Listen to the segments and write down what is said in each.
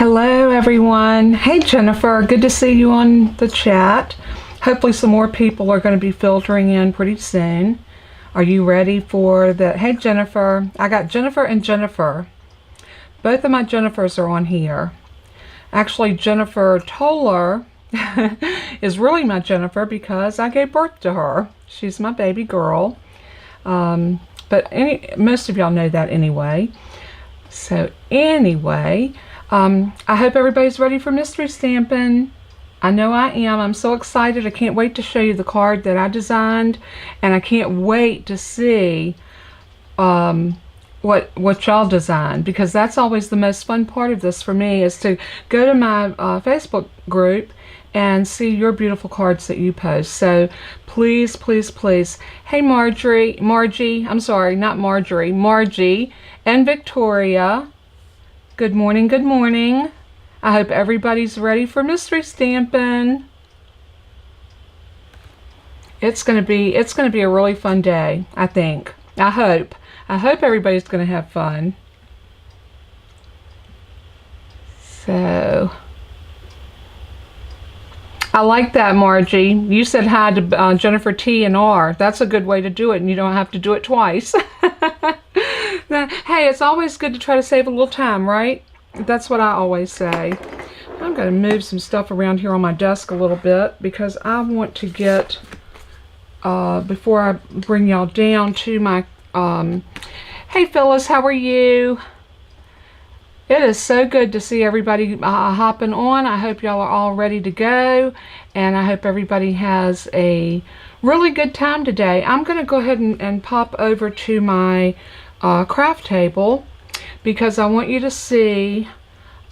Hello everyone. Hey Jennifer, good to see you on the chat. Hopefully some more people are going to be filtering in pretty soon. Are you ready for the... Hey Jennifer, I got Jennifer and Jennifer. Both of my Jennifers are on here. Actually Jennifer Toller is really my Jennifer because I gave birth to her. She's my baby girl. But most of y'all know that anyway. So anyway... I hope everybody's ready for mystery stamping. I know I am. I'm so excited. I can't wait to show you the card that I designed, and I can't wait to see what y'all designed, because that's always the most fun part of this for me, is to go to my Facebook group and see your beautiful cards that you post. So please, please, please. Hey Margie, I'm sorry, not Marjorie, Margie and Victoria. Good morning, good morning. I hope everybody's ready for mystery stamping. It's gonna be a really fun day, I think. I hope everybody's gonna have fun. So I like that, Margie. You said hi to Jennifer T and R. That's a good way to do it, and you don't have to do it twice. Hey, it's always good to try to save a little time, right? That's what I always say. I'm going to move some stuff around here on my desk a little bit because I want to get, before I bring y'all down to my, hey Phyllis, how are you? It is so good to see everybody hopping on. I hope y'all are all ready to go, and I hope everybody has a really good time today. I'm going to go ahead and pop over to my craft table because I want you to see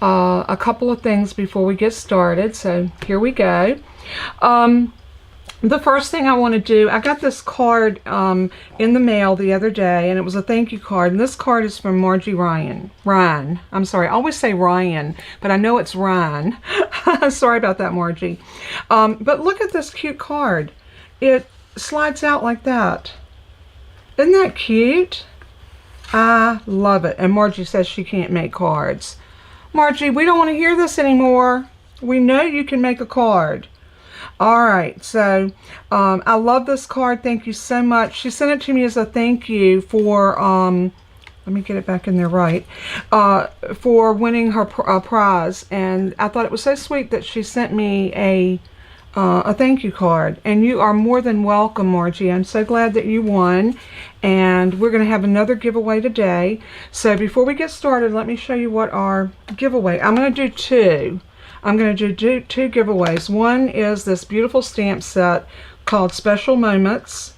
a couple of things before we get started. So here we go. The first thing I want to do, I got this card in the mail the other day, and it was a thank you card, and this card is from Margie Ryan. I'm sorry, I always say Ryan, but I know it's Ryan. Sorry about that, Margie. But look at this cute card. It slides out like that. Isn't that cute? I love it. And Margie says she can't make cards. Margie, we don't want to hear this anymore. We know you can make a card. Alright, so I love this card. Thank you so much. She sent it to me as a thank you for, let me get it back in there right, for winning her prize. And I thought it was so sweet that she sent me a thank you card. And you are more than welcome, Margie. I'm so glad that you won. And we're going to have another giveaway today. So before we get started, let me show you what our giveaway. I'm going to do two. I'm going to do two giveaways. One is this beautiful stamp set called Special Moments.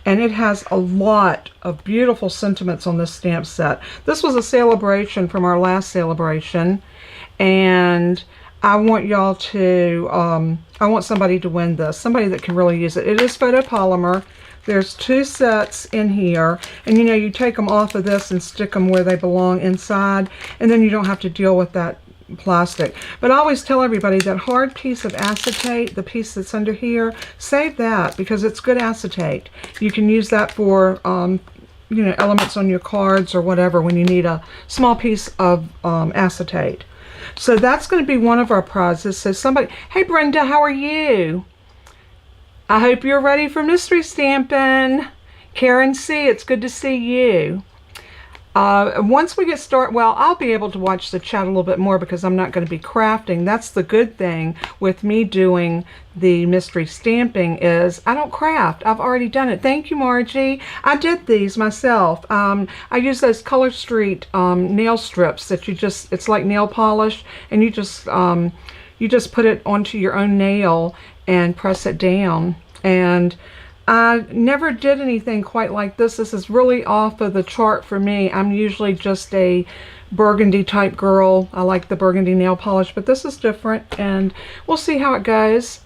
And it has a lot of beautiful sentiments on this stamp set. This was a celebration from our last celebration. And I want y'all to, I want somebody to win this. Somebody that can really use it. It is photopolymer. There's two sets in here. And you know, you take them off of this and stick them where they belong inside. And then you don't have to deal with that plastic. But I always tell everybody that hard piece of acetate, the piece that's under here, save that because it's good acetate. You can use that for you know, elements on your cards or whatever when you need a small piece of acetate. So that's going to be one of our prizes. So somebody, hey Brenda, how are you? I hope you're ready for mystery stamping. Karen C, it's good to see you. Once we get started, well, I'll be able to watch the chat a little bit more because I'm not going to be crafting. That's the good thing with me doing the mystery stamping is I don't craft. I've already done it. Thank you, Margie. I did these myself. I use those Color Street nail strips that you just, it's like nail polish, and you just put it onto your own nail and press it down. And I never did anything quite like this. This is really off of the chart for me. I'm usually just a burgundy type girl. I like the burgundy nail polish, but this is different, and we'll see how it goes.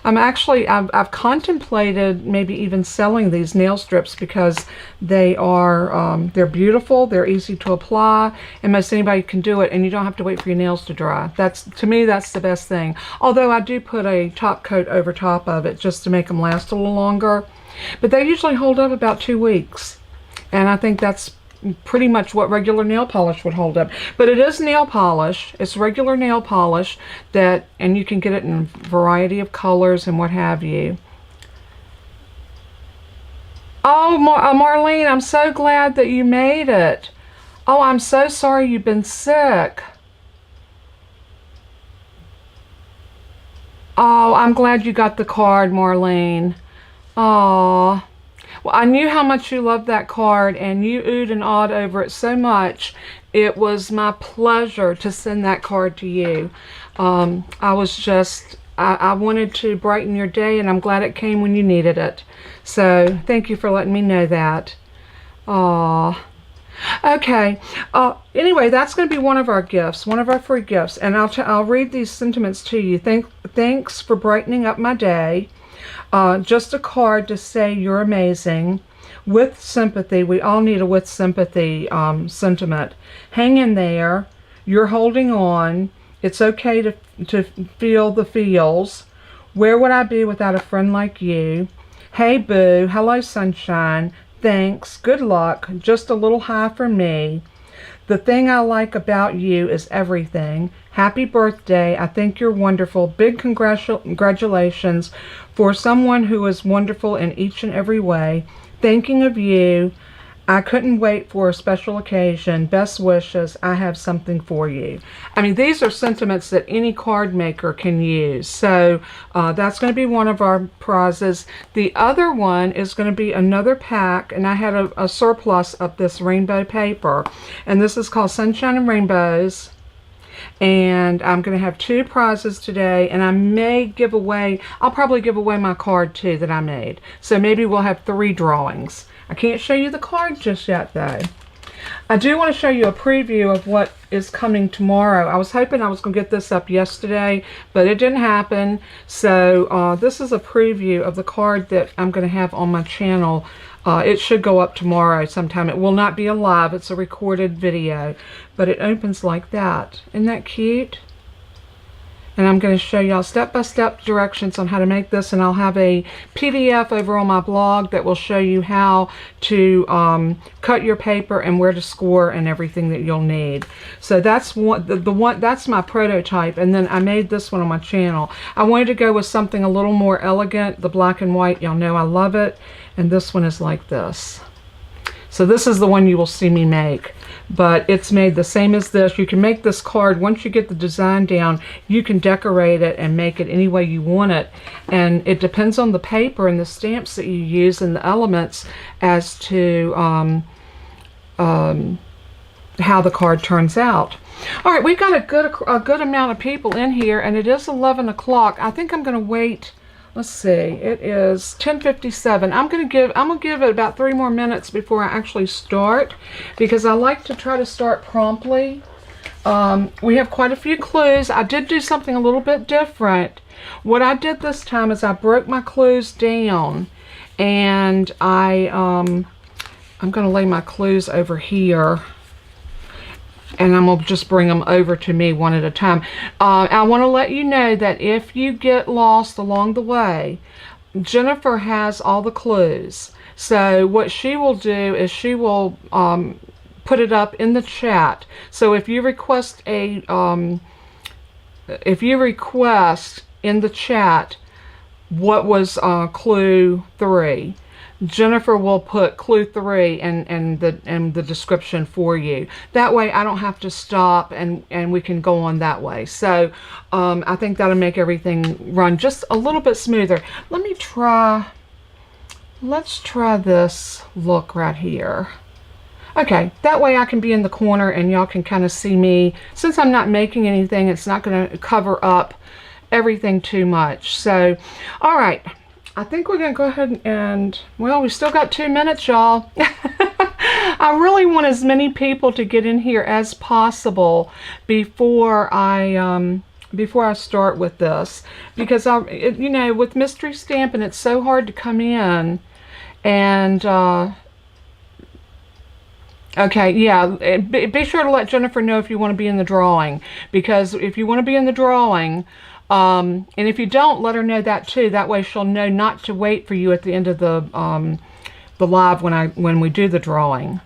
I've contemplated maybe even selling these nail strips because they are, they're beautiful, they're easy to apply, and most anybody can do it, and you don't have to wait for your nails to dry. To me, that's the best thing. Although I do put a top coat over top of it just to make them last a little longer. But they usually hold up about 2 weeks. And I think that's pretty much what regular nail polish would hold up. But it is nail polish. It's regular nail polish and you can get it in a variety of colors and what have you. Oh, Marlene, I'm so glad that you made it. Oh, I'm so sorry you've been sick. Oh, I'm glad you got the card, Marlene. Oh, well, I knew how much you loved that card, and you oohed and awed over it so much. It was my pleasure to send that card to you. I wanted to brighten your day, and I'm glad it came when you needed it. So thank you for letting me know that. Aw. Okay. Anyway, that's going to be one of our gifts, one of our free gifts, and I'll read these sentiments to you. Thanks for brightening up my day. Just a card to say you're amazing. With sympathy. We all need a with sympathy sentiment. Hang in there. You're holding on. It's okay to feel the feels. Where would I be without a friend like you? Hey boo. Hello sunshine. Thanks. Good luck. Just a little high for me. The thing I like about you is everything. Happy birthday. I think you're wonderful. Big congratulations for someone who is wonderful in each and every way. Thinking of you. I couldn't wait for a special occasion. Best wishes. I have something for you. I mean, these are sentiments that any card maker can use. So that's going to be one of our prizes. The other one is going to be another pack, and I had a surplus of this rainbow paper, and this is called Sunshine and Rainbows. And I'm going to have 2 prizes today, and I may give away, I'll probably give away my card too that I made. So maybe we'll have 3 drawings. I can't show you the card just yet though. I do want to show you a preview of what is coming tomorrow. I was hoping I was going to get this up yesterday, but it didn't happen. So this is a preview of the card that I'm going to have on my channel. It should go up tomorrow sometime. It will not be a live, it's a recorded video, but it opens like that. Isn't that cute? And I'm going to show y'all step-by-step directions on how to make this, and I'll have a PDF over on my blog that will show you how to cut your paper and where to score and everything that you'll need. So that's that's my prototype, and then I made this one on my channel. I wanted to go with something a little more elegant. The black and white, y'all know I love it, and this one is like this. So this is the one you will see me make, but it's made the same as this. You can make this card, once you get the design down, you can decorate it and make it any way you want it. And it depends on the paper and the stamps that you use and the elements as to how the card turns out. All right, we've got a good amount of people in here, and it is 11 o'clock. I think I'm going to wait. Let's see, it is 10:57. I'm gonna give it about 3 more minutes before I actually start, because I like to try to start promptly. We have quite a few clues. I did do something a little bit different. What I did this time is I broke my clues down, and I'm gonna lay my clues over here, and I'm going to just bring them over to me one at a time. I want to let you know that if you get lost along the way, Jennifer has all the clues. So what she will do is she will put it up in the chat. So if you request in the chat what was clue 3, Jennifer will put clue 3 and the description for you. That way I don't have to stop, and we can go on that way. So I think that'll make everything run just a little bit smoother. Let's try this look right here. Okay, that way I can be in the corner and y'all can kind of see me. Since I'm not making anything, it's not going to cover up everything too much. So, all right. I think we're going to go ahead and, well, we still got 2 minutes, y'all. I really want as many people to get in here as possible before I start with this, because you know, with mystery stamping, it's so hard to come in. And okay, yeah, be sure to let Jennifer know if you want to be in the drawing, because if you want to be in the drawing, and if you don't, let her know that too. That way she'll know not to wait for you at the end of the live when we do the drawing.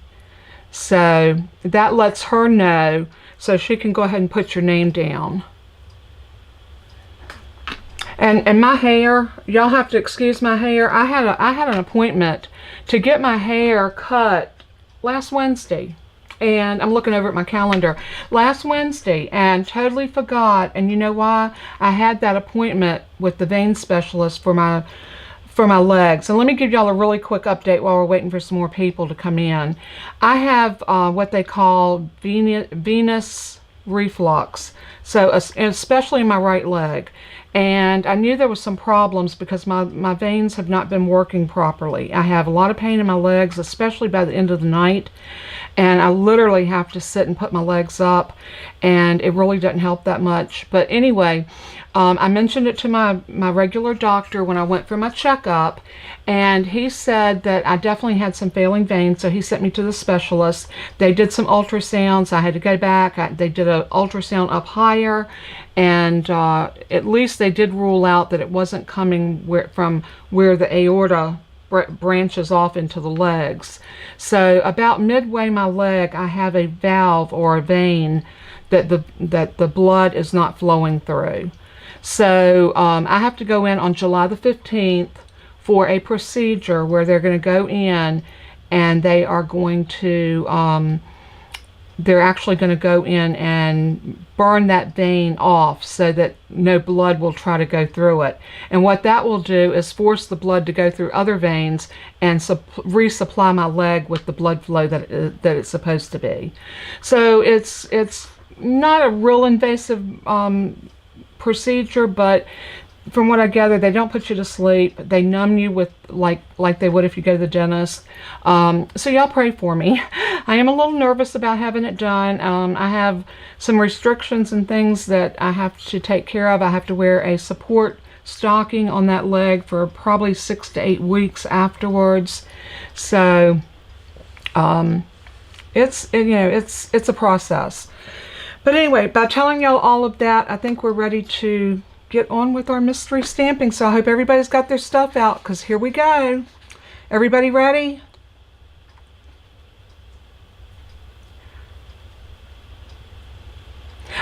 So that lets her know, so she can go ahead and put your name down. And my hair, y'all have to excuse my hair. I had an appointment to get my hair cut last Wednesday. And I'm looking over at my calendar. Last Wednesday, and totally forgot. And you know why? I had that appointment with the vein specialist for my legs. And let me give y'all a really quick update while we're waiting for some more people to come in. I have what they call venous reflux, so especially in my right leg. And I knew there was some problems because my veins have not been working properly. I have a lot of pain in my legs, especially by the end of the night. And I literally have to sit and put my legs up, and it really doesn't help that much. But anyway, I mentioned it to my regular doctor when I went for my checkup, and he said that I definitely had some failing veins, so he sent me to the specialist. They did some ultrasounds. I had to go back. They did an ultrasound up higher, and at least they did rule out that it wasn't coming from where the aorta branches off into the legs. So about midway my leg, I have a valve or a vein that the blood is not flowing through. So I have to go in on July the 15th for a procedure where they're going to go in and they are going to they're actually going to go in and burn that vein off so that no blood will try to go through it. And what that will do is force the blood to go through other veins and resupply my leg with the blood flow that it's supposed to be. So it's not a real invasive procedure, but from what I gather, they don't put you to sleep. They numb you with like they would if you go to the dentist. So y'all pray for me. I am a little nervous about having it done. I have some restrictions and things that I have to take care of. I have to wear a support stocking on that leg for probably 6 to 8 weeks afterwards. So it's a process. But anyway, by telling y'all all of that, I think we're ready to get on with our mystery stamping. So I hope everybody's got their stuff out, because here we go. Everybody ready?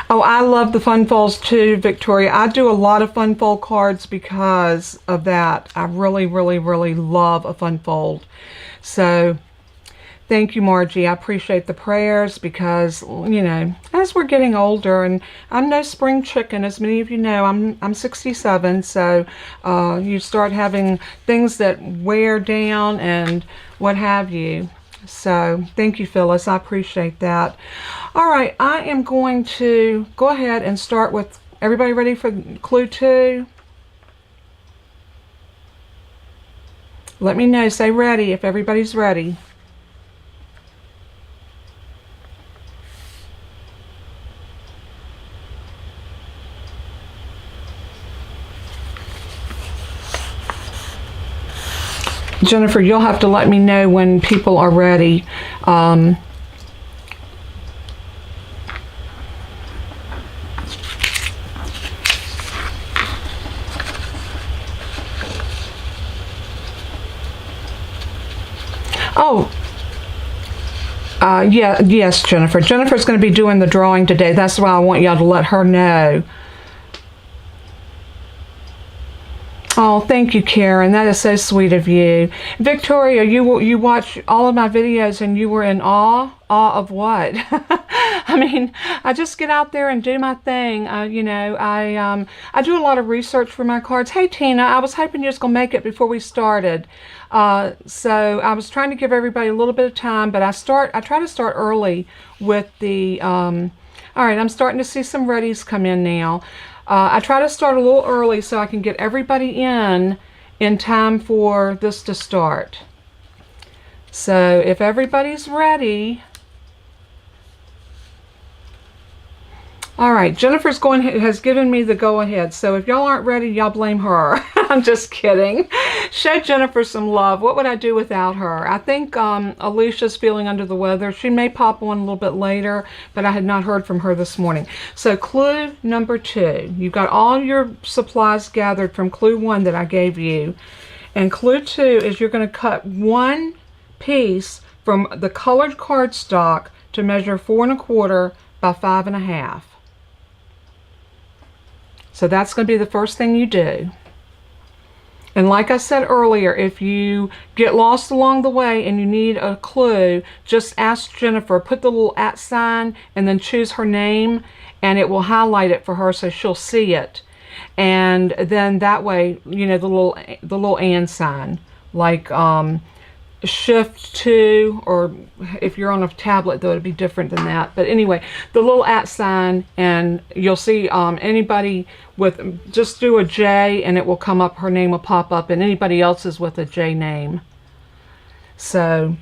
Oh, I love the fun folds too, Victoria. I do a lot of fun fold cards because of that. I really, really, really love a fun fold. So thank you, Margie. I appreciate the prayers because, you know, as we're getting older, and I'm no spring chicken, as many of you know, I'm 67, so you start having things that wear down and what have you. So thank you, Phyllis. I appreciate that. All right, I am going to go ahead and start with, everybody ready for clue 2? Let me know. Say ready if everybody's ready. Jennifer, you'll have to let me know when people are ready. Yes, Jennifer. Jennifer's going to be doing the drawing today. That's why I want y'all to let her know. Oh, thank you, Karen. That is so sweet of you. Victoria, you watch all of my videos and you were in awe? Awe of what? I mean, I just get out there and do my thing. You know, I do a lot of research for my cards. Hey, Tina, I was hoping you was going to make it before we started. So I was trying to give everybody a little bit of time, but I try to start early with the, all right, I'm starting to see some readies come in now. I try to start a little early so I can get everybody in time for this to start. So if everybody's ready. All right, Jennifer's has given me the go-ahead. So if y'all aren't ready, y'all blame her. I'm just kidding. Show Jennifer some love. What would I do without her? I think Alicia's feeling under the weather. She may pop on a little bit later, but I had not heard from her this morning. So clue number 2. You've got all your supplies gathered from clue 1 that I gave you. And clue 2 is you're going to cut one piece from the colored cardstock to measure 4 1/4 by 5 1/2. So that's going to be the first thing you do. And like I said earlier, if you get lost along the way and you need a clue, just ask Jennifer, put the little @ sign and then choose her name, and it will highlight it for her so she'll see it. And then that way, you know, the little and sign, like shift to, or if you're on a tablet, though, it'd be different than that. But anyway, the little @ sign, and you'll see anybody with, just do a J and it will come up, her name will pop up, and anybody else's with a J name. So,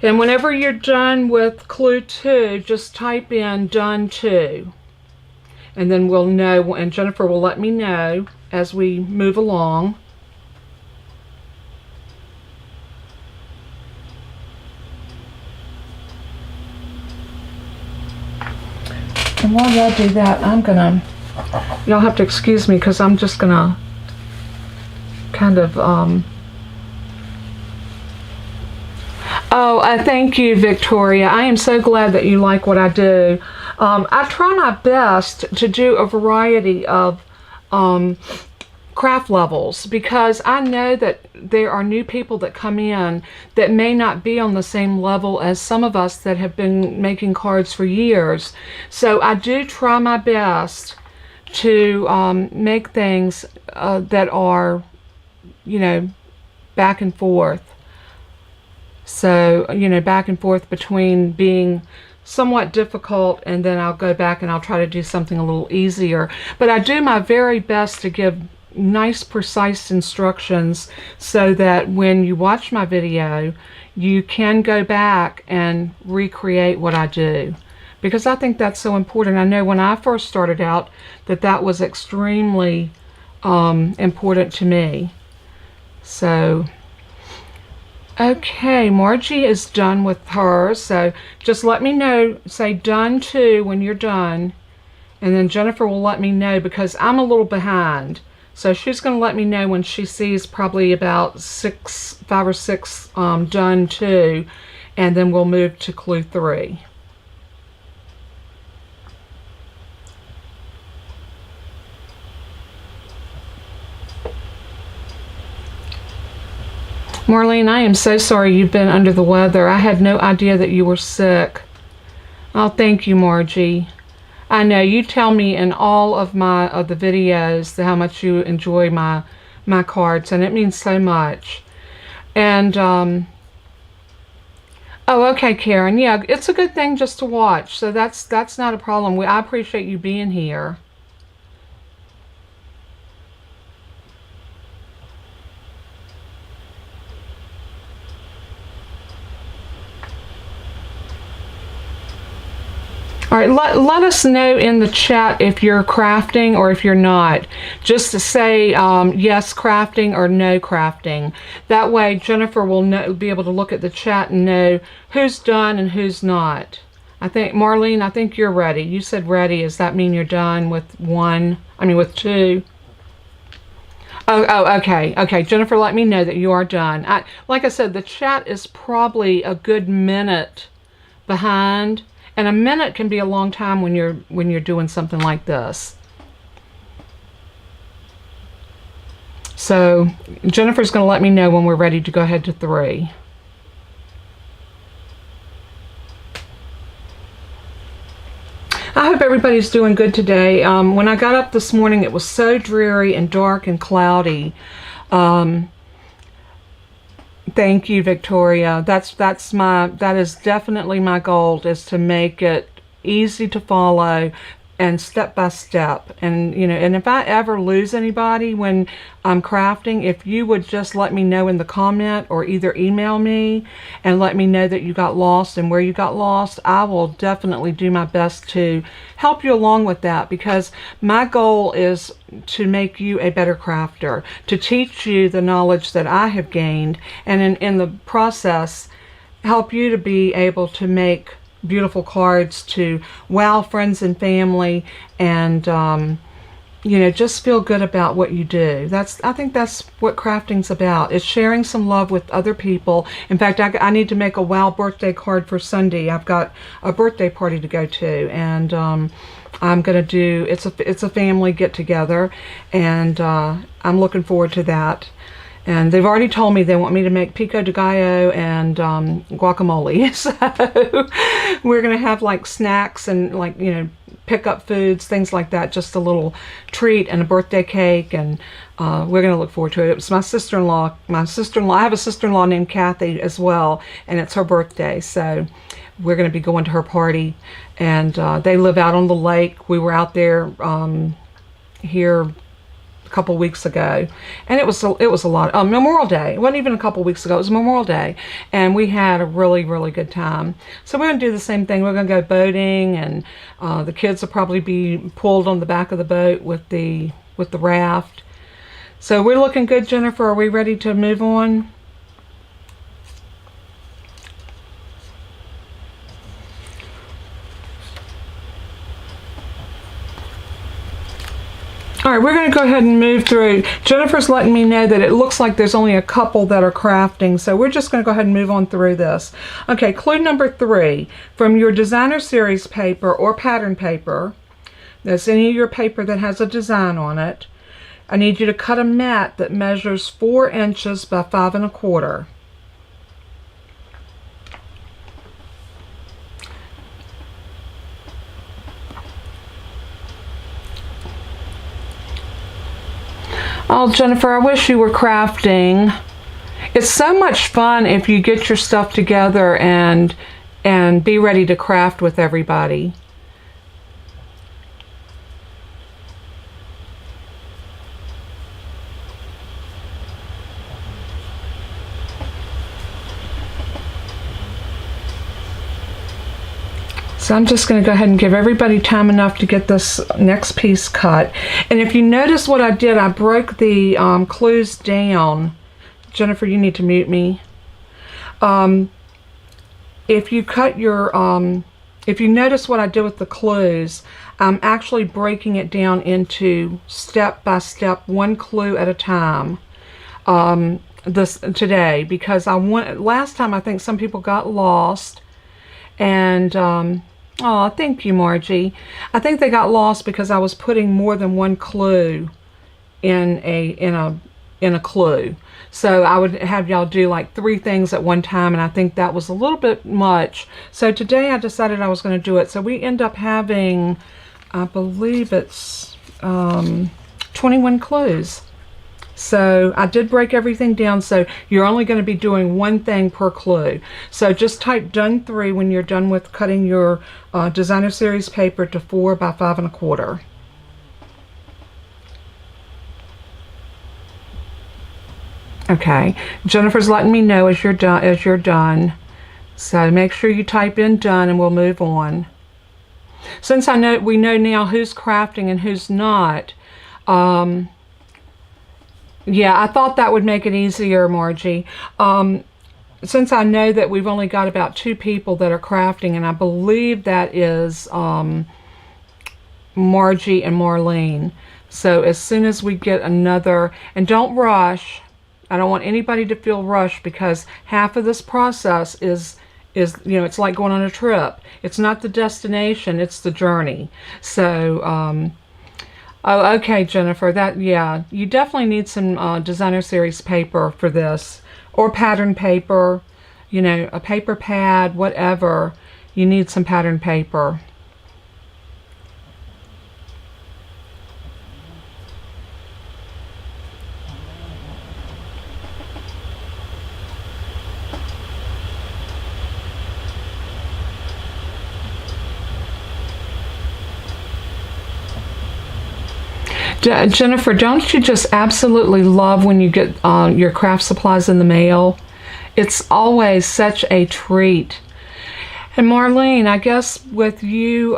and whenever you're done with clue 2, just type in done 2. And then we'll know, and Jennifer will let me know as we move along. And while y'all do that, y'all have to excuse me because I'm just gonna kind of, thank you, Victoria. I am so glad that you like what I do. I try my best to do a variety of craft levels, because I know that there are new people that come in that may not be on the same level as some of us that have been making cards for years. So I do try my best to make things that are, you know, back and forth. So, you know, back and forth between being somewhat difficult, and then I'll go back and I'll try to do something a little easier. But I do my very best to give nice, precise instructions so that when you watch my video, you can go back and recreate what I do. Because I think that's so important. I know when I first started out that was extremely important to me. So, okay, Margie is done with hers, so just let me know, say done 2 when you're done, and then Jennifer will let me know because I'm a little behind. So she's going to let me know when she sees probably about 5 or 6 done 2, and then we'll move to clue 3. Marlene, I am so sorry you've been under the weather. I had no idea that you were sick. Oh, thank you, Margie. I know you tell me in all of the videos how much you enjoy my cards, and it means so much. And oh, okay, Karen. Yeah, it's a good thing just to watch, so that's not a problem. I appreciate you being here. All right, let us know in the chat if you're crafting or if you're not. Just to say yes crafting or no crafting. That way Jennifer will be able to look at the chat and know who's done and who's not. I think, Marlene, I think you're ready. You said ready. Does that mean you're done with 2? Oh, okay. Okay, Jennifer, let me know that you are done. Like I said, the chat is probably a good minute behind. And a minute can be a long time when you're doing something like this. So Jennifer's going to let me know when we're ready to go ahead to 3. I hope everybody's doing good today. When I got up this morning, it was so dreary and dark and cloudy. Thank you, Victoria. That is definitely my goal, is to make it easy to follow and step by step. And you know, and if I ever lose anybody when I'm crafting, if you would just let me know in the comment or either email me and let me know that you got lost and where you got lost, I will definitely do my best to help you along with that, because my goal is to make you a better crafter, to teach you the knowledge that I have gained, and in the process help you to be able to make beautiful cards to wow friends and family, and you know, just feel good about what you do. I think that's what crafting's about. It's sharing some love with other people. In fact, I need to make a wow birthday card for Sunday. I've got a birthday party to go to, and I'm gonna do, it's a family get together, and I'm looking forward to that. And they've already told me they want me to make pico de gallo and guacamole. So we're going to have like snacks and like, you know, pick up foods, things like that. Just a little treat and a birthday cake. And we're going to look forward to it. It's my sister-in-law. I have a sister-in-law named Kathy as well. And it's her birthday. So we're going to be going to her party. And they live out on the lake. We were out there here couple weeks ago, and it was a lot. Memorial Day. It wasn't even a couple weeks ago. It was Memorial Day, and we had a really good time. So we're gonna do the same thing. We're gonna go boating, and the kids will probably be pulled on the back of the boat with the raft. So we're looking good, Jennifer. Are we ready to move on? All right, we're going to go ahead and move through. Jennifer's letting me know that it looks like there's only a couple that are crafting, so we're just going to go ahead and move on through this. Okay, clue number 3. From your designer series paper or pattern paper, that's any of your paper that has a design on it, I need you to cut a mat that measures 4 inches by 5 1/4. Oh, Jennifer, I wish you were crafting. It's so much fun if you get your stuff together and be ready to craft with everybody. So I'm just going to go ahead and give everybody time enough to get this next piece cut. And if you notice what I did, I broke the clues down. Jennifer, you need to mute me. If you cut your, if you notice what I did with the clues, I'm actually breaking it down into step by step, one clue at a time. Today, because last time I think some people got lost, and oh, thank you, Margie. I think they got lost because I was putting more than one clue in a clue. So I would have y'all do like 3 things at one time, and I think that was a little bit much. So today I decided I was going to do it. So we end up having, I believe it's 21 clues. So I did break everything down, so you're only going to be doing one thing per clue. So just type done 3 when you're done with cutting your designer series paper to 4 by 5 1/4. Okay, Jennifer's letting me know as you're done. So make sure you type in done, and we'll move on. Since we know now who's crafting and who's not. Yeah, I thought that would make it easier, Margie. Since I know that we've only got about 2 people that are crafting, and I believe that is Margie and Marlene. So as soon as we get another, and don't rush. I don't want anybody to feel rushed, because half of this process is you know, it's like going on a trip. It's not the destination, it's the journey. So oh, okay, Jennifer, yeah, you definitely need some designer series paper for this, or pattern paper, you know, a paper pad, whatever. You need some pattern paper. Jennifer, don't you just absolutely love when you get your craft supplies in the mail? It's always such a treat. And Marlene, I guess with you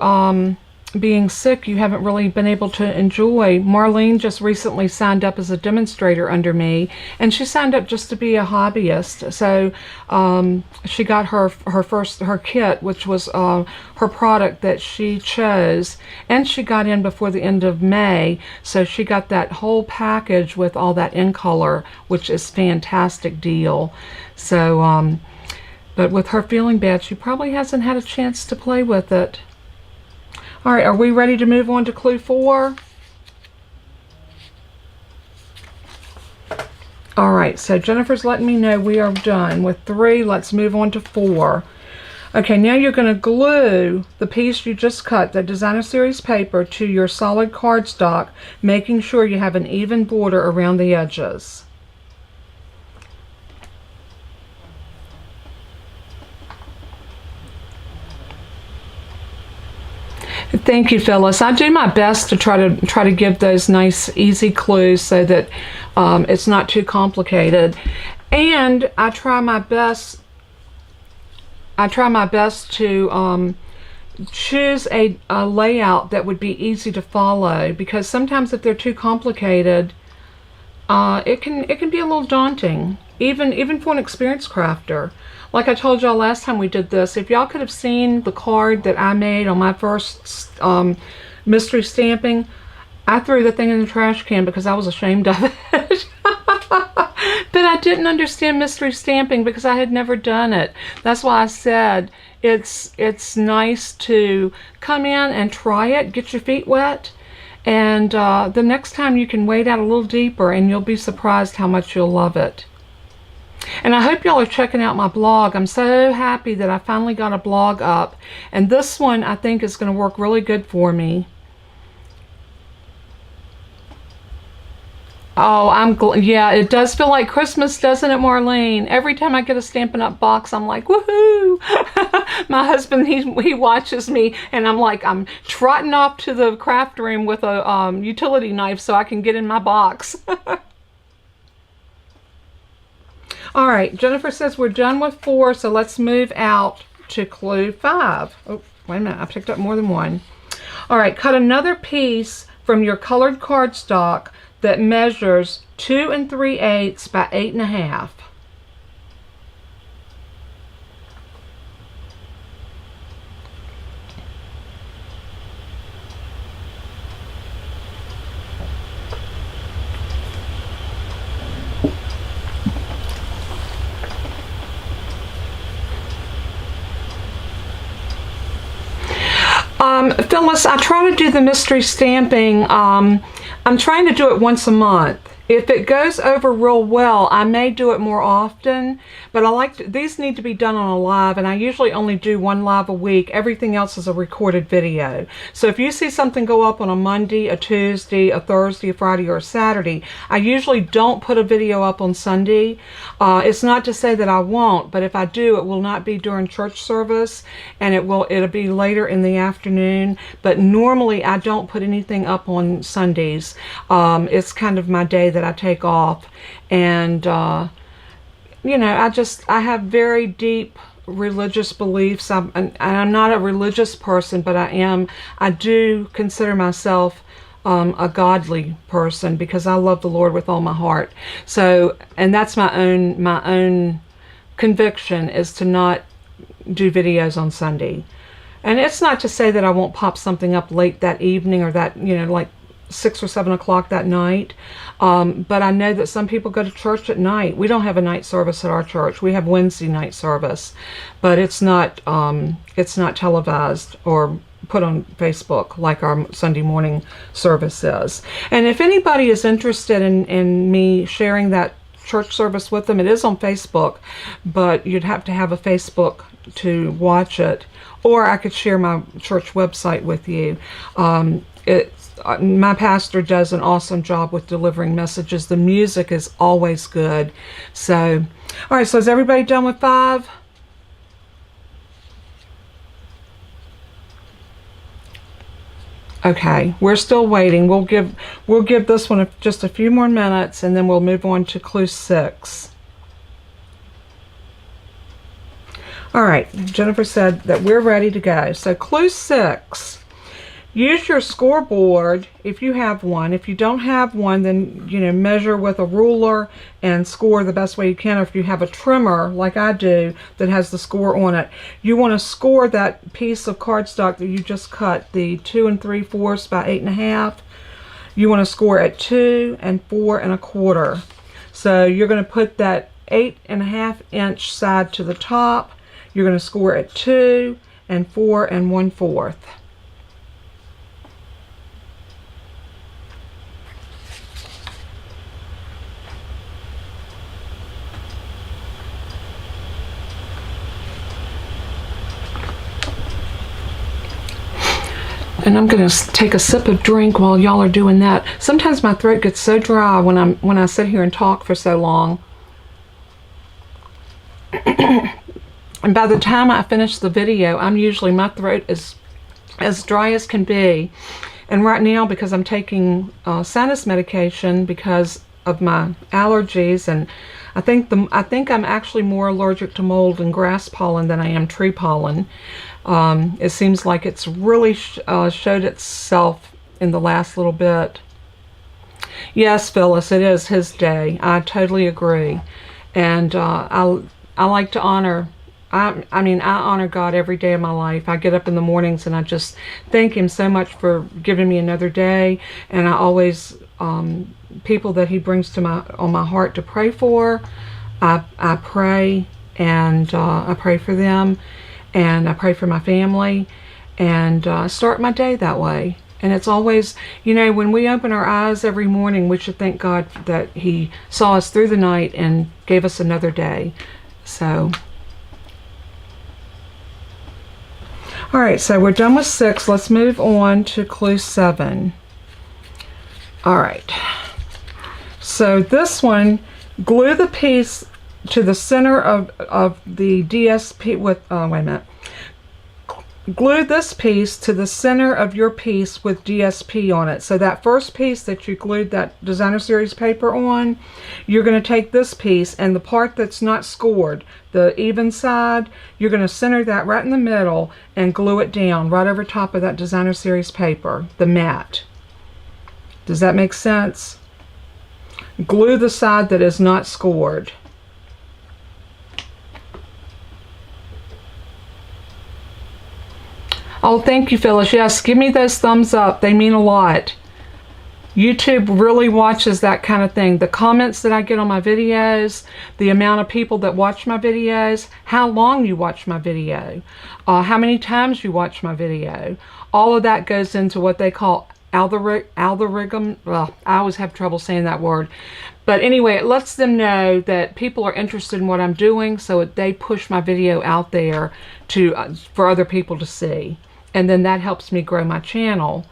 being sick, you haven't really been able to enjoy. Marlene just recently signed up as a demonstrator under me, and she signed up just to be a hobbyist. So she got her kit, which was her product that she chose, and she got in before the end of May. So she got that whole package with all that in color, which is fantastic deal. So but with her feeling bad, she probably hasn't had a chance to play with it. All right, are we ready to move on to clue 4? All right, so Jennifer's letting me know we are done with 3. Let's move on to 4. Okay, now you're going to glue the piece you just cut, the Designer Series paper, to your solid cardstock, making sure you have an even border around the edges. Thank you, Phyllis. I do my best to try to give those nice, easy clues so that it's not too complicated, and I try my best. To choose a layout that would be easy to follow, because sometimes if they're too complicated, it can be a little daunting, even for an experienced crafter. Like I told y'all last time we did this, if y'all could have seen the card that I made on my first mystery stamping, I threw the thing in the trash can because I was ashamed of it. But I didn't understand mystery stamping because I had never done it. That's why I said it's nice to come in and try it, get your feet wet, and the next time you can wade out a little deeper and you'll be surprised how much you'll love it. And I hope y'all are checking out my blog. I'm so happy that I finally got a blog up, and this one I think is going to work really good for me. Oh, yeah, it does feel like Christmas, doesn't it, Marlene? Every time I get a Stampin' Up! Box, I'm like, woohoo! My husband, he watches me, and I'm trotting off to the craft room with a utility knife so I can get in my box. All right, Jennifer says we're done with 4, so let's move out to clue 5. Oh, wait a minute, I picked up more than one. All right, cut another piece from your colored cardstock that measures 2 3/8 by 8 1/2. Phyllis, I try to do the mystery stamping. I'm trying to do it once a month. If it goes over real well, I may do it more often, but these need to be done on a live, and I usually only do 1 live a week. Everything else is a recorded video. So if you see something go up on a Monday, a Tuesday, a Thursday, a Friday, or a Saturday, I usually don't put a video up on Sunday. It's not to say that I won't, but if I do, it will not be during church service, and it'll be later in the afternoon. But normally I don't put anything up on Sundays. It's kind of my day that I take off, and you know, I have very deep religious beliefs. I'm not a religious person, but I do consider myself a godly person because I love the Lord with all my heart. So, and that's my own conviction, is to not do videos on Sunday. And it's not to say that I won't pop something up late that evening, or that, you know, like 6 or 7 o'clock that night, but I know that some people go to church at night. We don't have a night service at our church. We have Wednesday night service, but it's not televised or put on Facebook like our Sunday morning service is. And if anybody is interested in me sharing that church service with them, it is on Facebook, but you'd have to have a Facebook to watch it, or I could share my church website with you. My pastor does an awesome job with delivering messages. The music is always good. So, all right, so is everybody done with 5? Okay, we're still waiting. We'll give this one just a few more minutes, and then we'll move on to clue 6. All right, Jennifer said that we're ready to go. So clue 6. use your scoreboard if you have one. If you don't have one, then, you know, measure with a ruler and score the best way you can. Or if you have a trimmer, like I do, that has the score on it, you want to score that piece of cardstock that you just cut, the 2 3/4 by 8 1/2. You want to score at 2 and 4 1/4. So you're going to put that 8 1/2 inch side to the top. You're going to score at 2 and 4 1/4. And I'm going to take a sip of drink while y'all are doing that. Sometimes my throat gets so dry when I sit here and talk for so long. And by the time I finish the video, my throat is as dry as can be. And right now, because I'm taking sinus medication because of my allergies, and I think I'm actually more allergic to mold and grass pollen than I am tree pollen. It seems like it's really showed itself in the last little bit. Yes, Phyllis, it is his day. I totally agree. And I like to honor, I honor God every day of my life. I get up in the mornings and I just thank him so much for giving me another day. And I always, people that he brings on my heart to pray for, I pray, and I pray for them. And I pray for my family, and start my day that way. And it's always, you know, when we open our eyes every morning, we should thank God that he saw us through the night and gave us another day. So, all right, so we're done with 6. Let's move on to clue 7. All right. So this one, glue the piece to the center of the DSP with, wait a minute. Glue this piece to the center of your piece with DSP on it. So that first piece that you glued that designer series paper on, you're going to take this piece, and the part that's not scored, the even side, you're going to center that right in the middle and glue it down right over top of that designer series paper, the matte. Does that make sense? Glue the side that is not scored. Oh, thank you, Phyllis. Yes, give me those thumbs up. They mean a lot. YouTube really watches that kind of thing. The comments that I get on my videos, the amount of people that watch my videos, how long you watch my video, how many times you watch my video. All of that goes into what they call algorithm. Well, I always have trouble saying that word. But anyway, it lets them know that people are interested in what I'm doing, so they push my video out there for other people to see. And then that helps me grow my channel.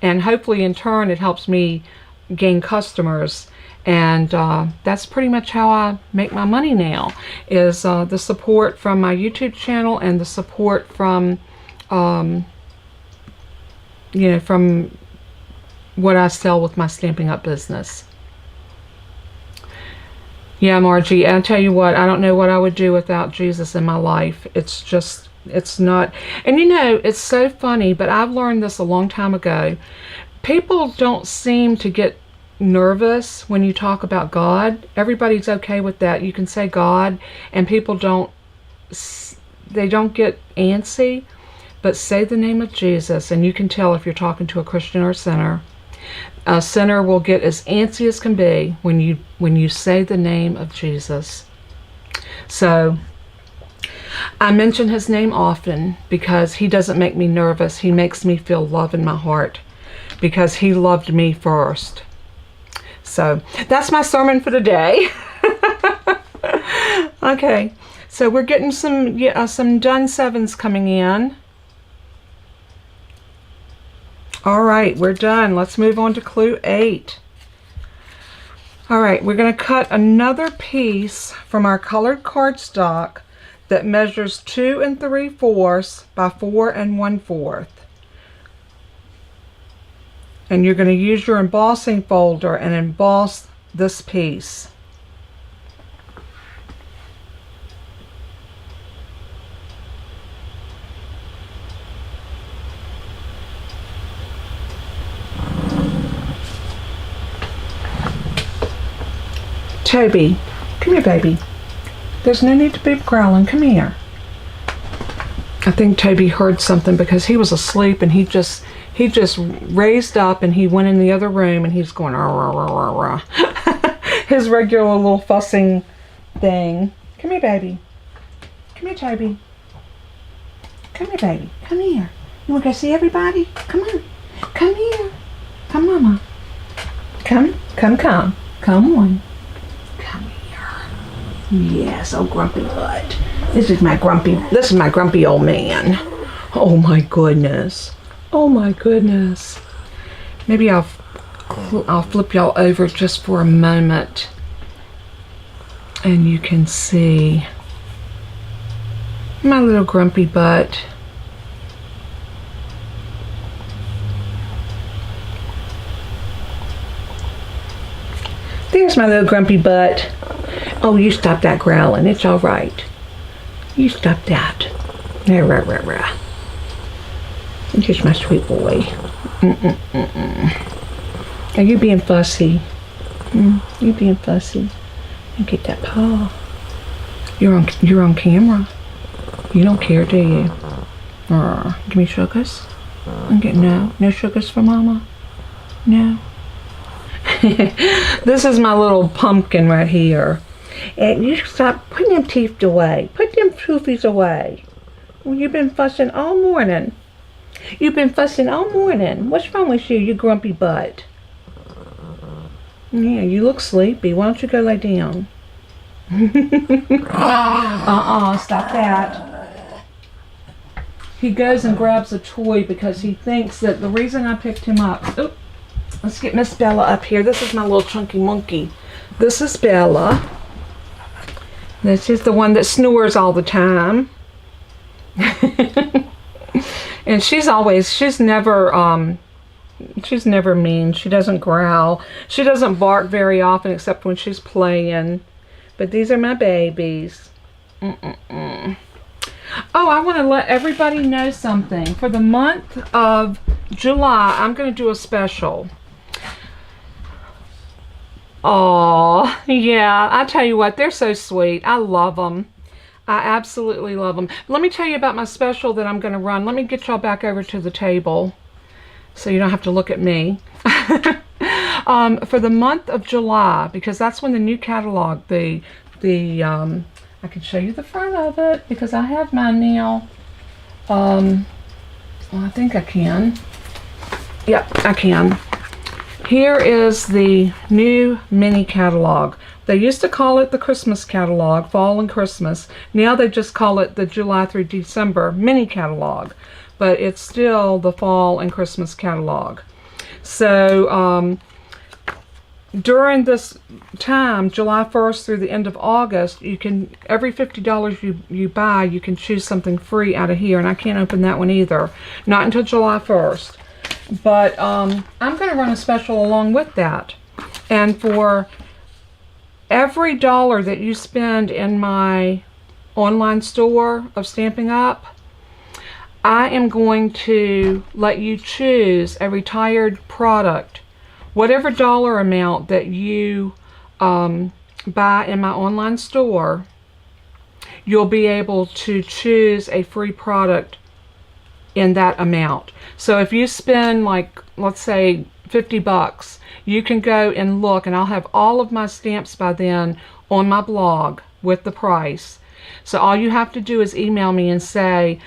And hopefully in turn it helps me gain customers. And that's pretty much how I make my money now, is the support from my YouTube channel and the support from, you know, from what I sell with my Stampin' Up business. Yeah, Margie, I'll tell you what, I don't know what I would do without Jesus in my life. It's just, it's not. And you know, it's so funny, but I've learned this a long time ago. People don't seem to get nervous when you talk about God. Everybody's okay with that. You can say God, and people don't, they don't get antsy. But say the name of Jesus, and you can tell if you're talking to a Christian or a sinner. A sinner will get as antsy as can be when you say the name of Jesus. So I mention his name often because he doesn't make me nervous. He makes me feel love in my heart because he loved me first. So that's my sermon for today. Okay, so we're getting some done 7s coming in. All right, we're done. Let's move on to clue 8. All right, we're going to cut another piece from our colored cardstock that measures 2 3/4 by 4 1/4. And you're going to use your embossing folder and emboss this piece. Toby, come here, baby. There's no need to be growling. Come here. I think Toby heard something because he was asleep and he just raised up and he went in the other room and he's going rah, rah, rah, rah, rah. His regular little fussing thing. Come here, baby. Come here, Toby. Come here, baby. Come here. You want to go see everybody? Come on. Come here. Come, Mama. Come. Come on. Come here. Yes, oh grumpy butt. This is my grumpy old man. Oh my goodness. Oh my goodness. Maybe I'll flip y'all over just for a moment and you can see my little grumpy butt. There's my little grumpy butt. Oh, you stop that growling. It's all right. You stop that. Rah, rah, rah, rah. Here's my sweet boy. Are you being fussy? You being fussy? You get that paw. You're on camera. You don't care, do you? Give me sugars. No sugars for Mama. No. This is my little pumpkin right here. And you stop putting them teeth away. Put them toofies away. Well, you've been fussing all morning. What's wrong with you, you grumpy butt? Yeah, you look sleepy. Why don't you go lay down? Stop that. He goes and grabs a toy because he thinks that the reason I picked him up. Oop, let's get Miss Bella up here. This is my little chunky monkey. This is Bella. This is the one that snores all the time. And she's never mean. She doesn't growl. She doesn't bark very often except when she's playing. But these are my babies. Oh, I want to let everybody know something. For the month of July, I'm going to do a special. Oh, yeah. I tell you what, they're so sweet. I love them. I absolutely love them. Let me tell you about my special that I'm going to run. Let me get y'all back over to the table so you don't have to look at me. For the month of July, because that's when the new catalog, I can show you the front of it because I have mine now. Well, I think I can. Yep, I can. Here is the new mini catalog. They used to call it the Christmas catalog, fall and Christmas. Now they just call it the July through December mini catalog, but it's still the fall and Christmas catalog. So during this time, July 1st through the end of August, you can, every $50 you buy, you can choose something free out of here, and I can't open that one either. Not until July 1st. But I'm going to run a special along with that. And for every dollar that you spend in my online store of Stampin' Up, I am going to let you choose a retired product. Whatever dollar amount that you buy in my online store, you'll be able to choose a free product in that amount. So if you spend, like, let's say 50 bucks, you can go and look, and I'll have all of my stamps by then on my blog with the price. So all you have to do is email me and say,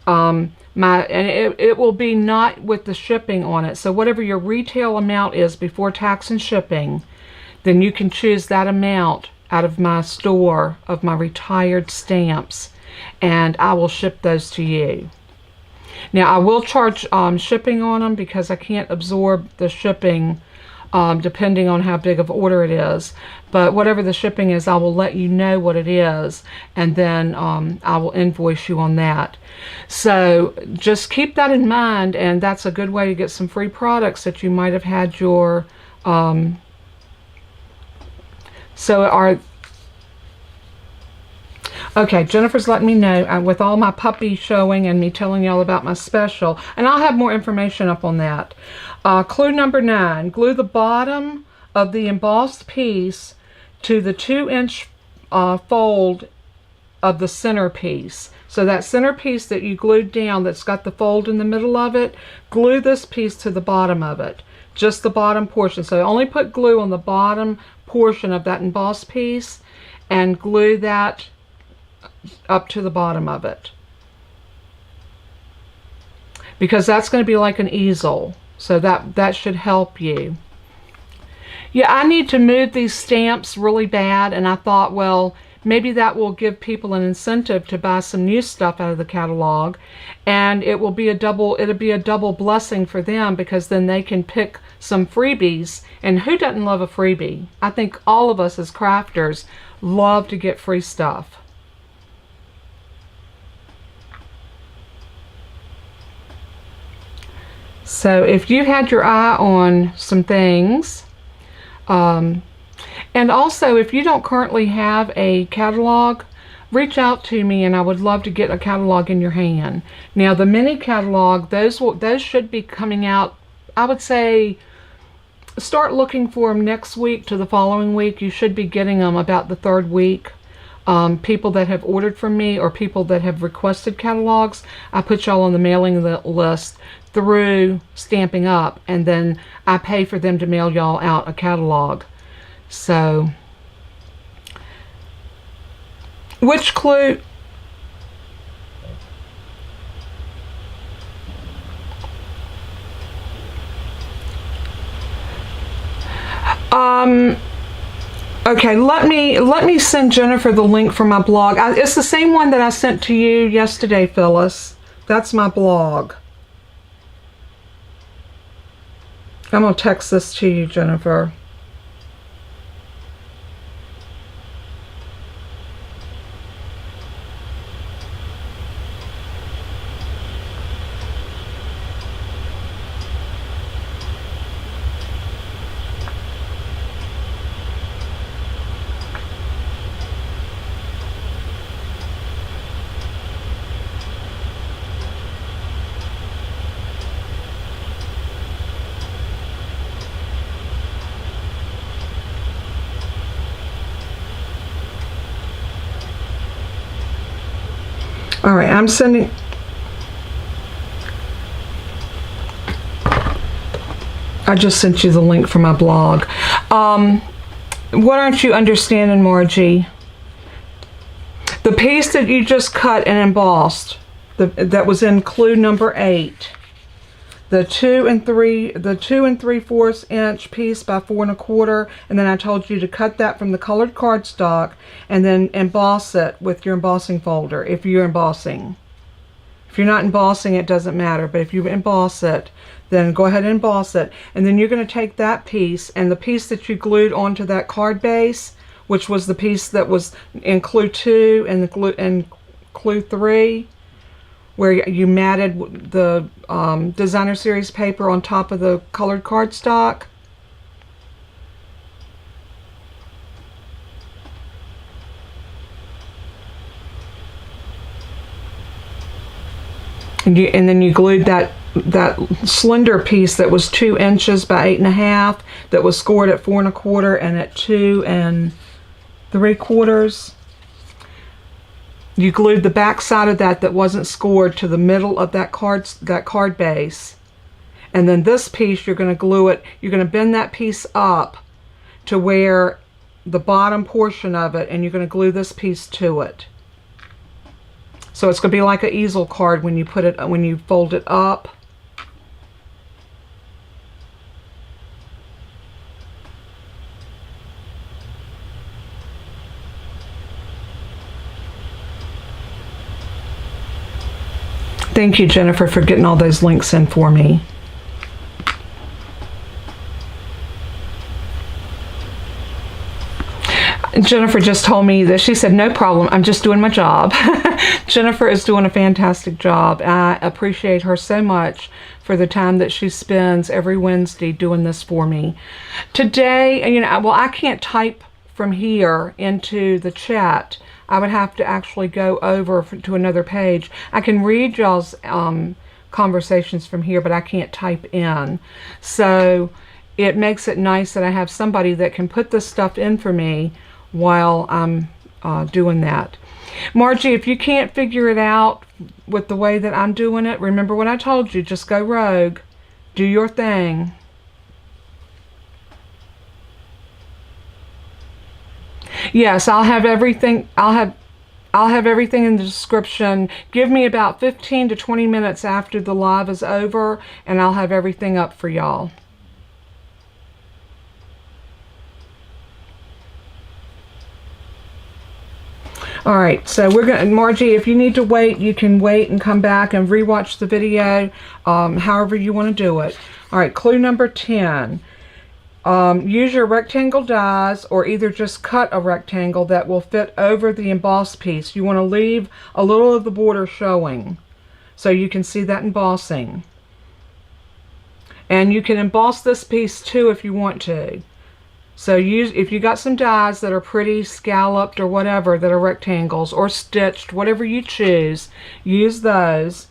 it will be not with the shipping on it. So whatever your retail amount is before tax and shipping, then you can choose that amount out of my store of my retired stamps, and I will ship those to you. Now I will charge shipping on them because I can't absorb the shipping depending on how big of an order it is. But whatever the shipping is, I will let you know what it is, and then I will invoice you on that. So just keep that in mind, and that's a good way to get some free products that you might have had your okay, Jennifer's letting me know with all my puppy showing and me telling y'all about my special, and I'll have more information up on that. Clue number 9, glue the bottom of the embossed piece to the 2-inch fold of the centerpiece. So that centerpiece that you glued down that's got the fold in the middle of it, glue this piece to the bottom of it. Just the bottom portion. So only put glue on the bottom portion of that embossed piece and glue that up to the bottom of it. Because that's going to be like an easel. So that should help you. Yeah, I need to move these stamps really bad, and I thought, well, maybe that will give people an incentive to buy some new stuff out of the catalog, and it'll be a double blessing for them, because then they can pick some freebies. And who doesn't love a freebie? I think all of us as crafters love to get free stuff. So if you had your eye on some things, and also if you don't currently have a catalog, reach out to me and I would love to get a catalog in your hand. Now the mini catalog, those should be coming out, I would say start looking for them next week to the following week. You should be getting them about the 3rd week. People that have ordered from me or people that have requested catalogs, I put y'all on the mailing list through Stamping Up, and then I pay for them to mail y'all out a catalog. So, which clue? Okay, let me send Jennifer the link for my blog. It's the same one that I sent to you yesterday, Phyllis. That's my blog. I'm going to text this to you, Jennifer. All right, I'm sending. I just sent you the link for my blog. What aren't you understanding, Margie? The piece that you just cut and embossed, that was in clue number 8. The 2 3/4 inch piece by 4 1/4, and then I told you to cut that from the colored cardstock and then emboss it with your embossing folder if you're embossing. If you're not embossing, it doesn't matter, but if you emboss it, then go ahead and emboss it. And then you're going to take that piece and the piece that you glued onto that card base, which was the piece that was in clue 2 and clue 3, where you matted the designer series paper on top of the colored cardstock. And then you glued that slender piece that was 2 inches by 8 1/2, that was scored at 4 1/4 and at 2 3/4. You glued the back side of that wasn't scored to the middle of that card base. And then this piece, you're going to glue it, you're going to bend that piece up to where the bottom portion of it, and you're going to glue this piece to it. So it's going to be like an easel card when you fold it up. Thank you, Jennifer, for getting all those links in for me. Jennifer just told me that she said, no problem, I'm just doing my job. Jennifer is doing a fantastic job. I appreciate her so much for the time that she spends every Wednesday doing this for me. Today, you know, well, I can't type from here into the chat. I would have to actually go over to another page. I can read y'all's conversations from here, but I can't type in. So it makes it nice that I have somebody that can put this stuff in for me while I'm doing that. Margie, if you can't figure it out with the way that I'm doing it, remember what I told you, just go rogue. Do your thing. Yes, I'll have everything. I'll have everything in the description. Give me about 15 to 20 minutes after the live is over, and I'll have everything up for y'all. All right, so we're going to, Margie, if you need to wait, you can wait and come back and rewatch the video, however you want to do it. All right, clue number 10. Use your rectangle dies, or either just cut a rectangle that will fit over the embossed piece. You want to leave a little of the border showing so you can see that embossing. And you can emboss this piece too if you want to. So if you got some dies that are pretty scalloped or whatever, that are rectangles or stitched, whatever you choose, use those,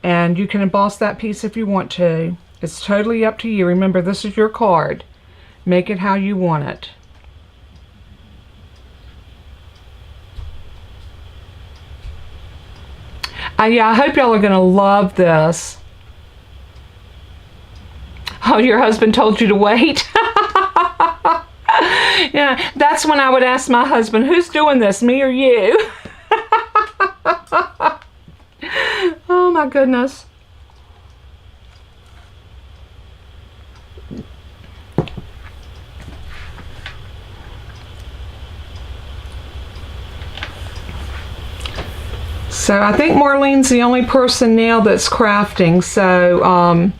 and you can emboss that piece if you want to. It's totally up to you. Remember, this is your card. Make it how you want it. Yeah, I hope y'all are going to love this. Oh, your husband told you to wait? Yeah, that's when I would ask my husband, who's doing this, me or you? Oh my goodness. So I think Marlene's the only person now that's crafting, so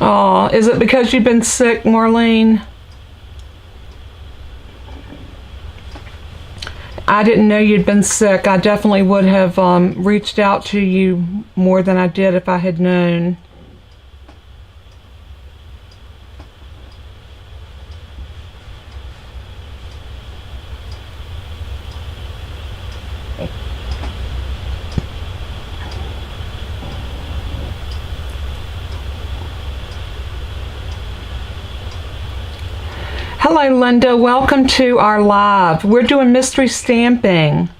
oh, is it because you've been sick, Marlene? I didn't know you'd been sick. I definitely would have reached out to you more than I did if I had known. Hello, Linda. Welcome to our live. We're doing mystery stamping.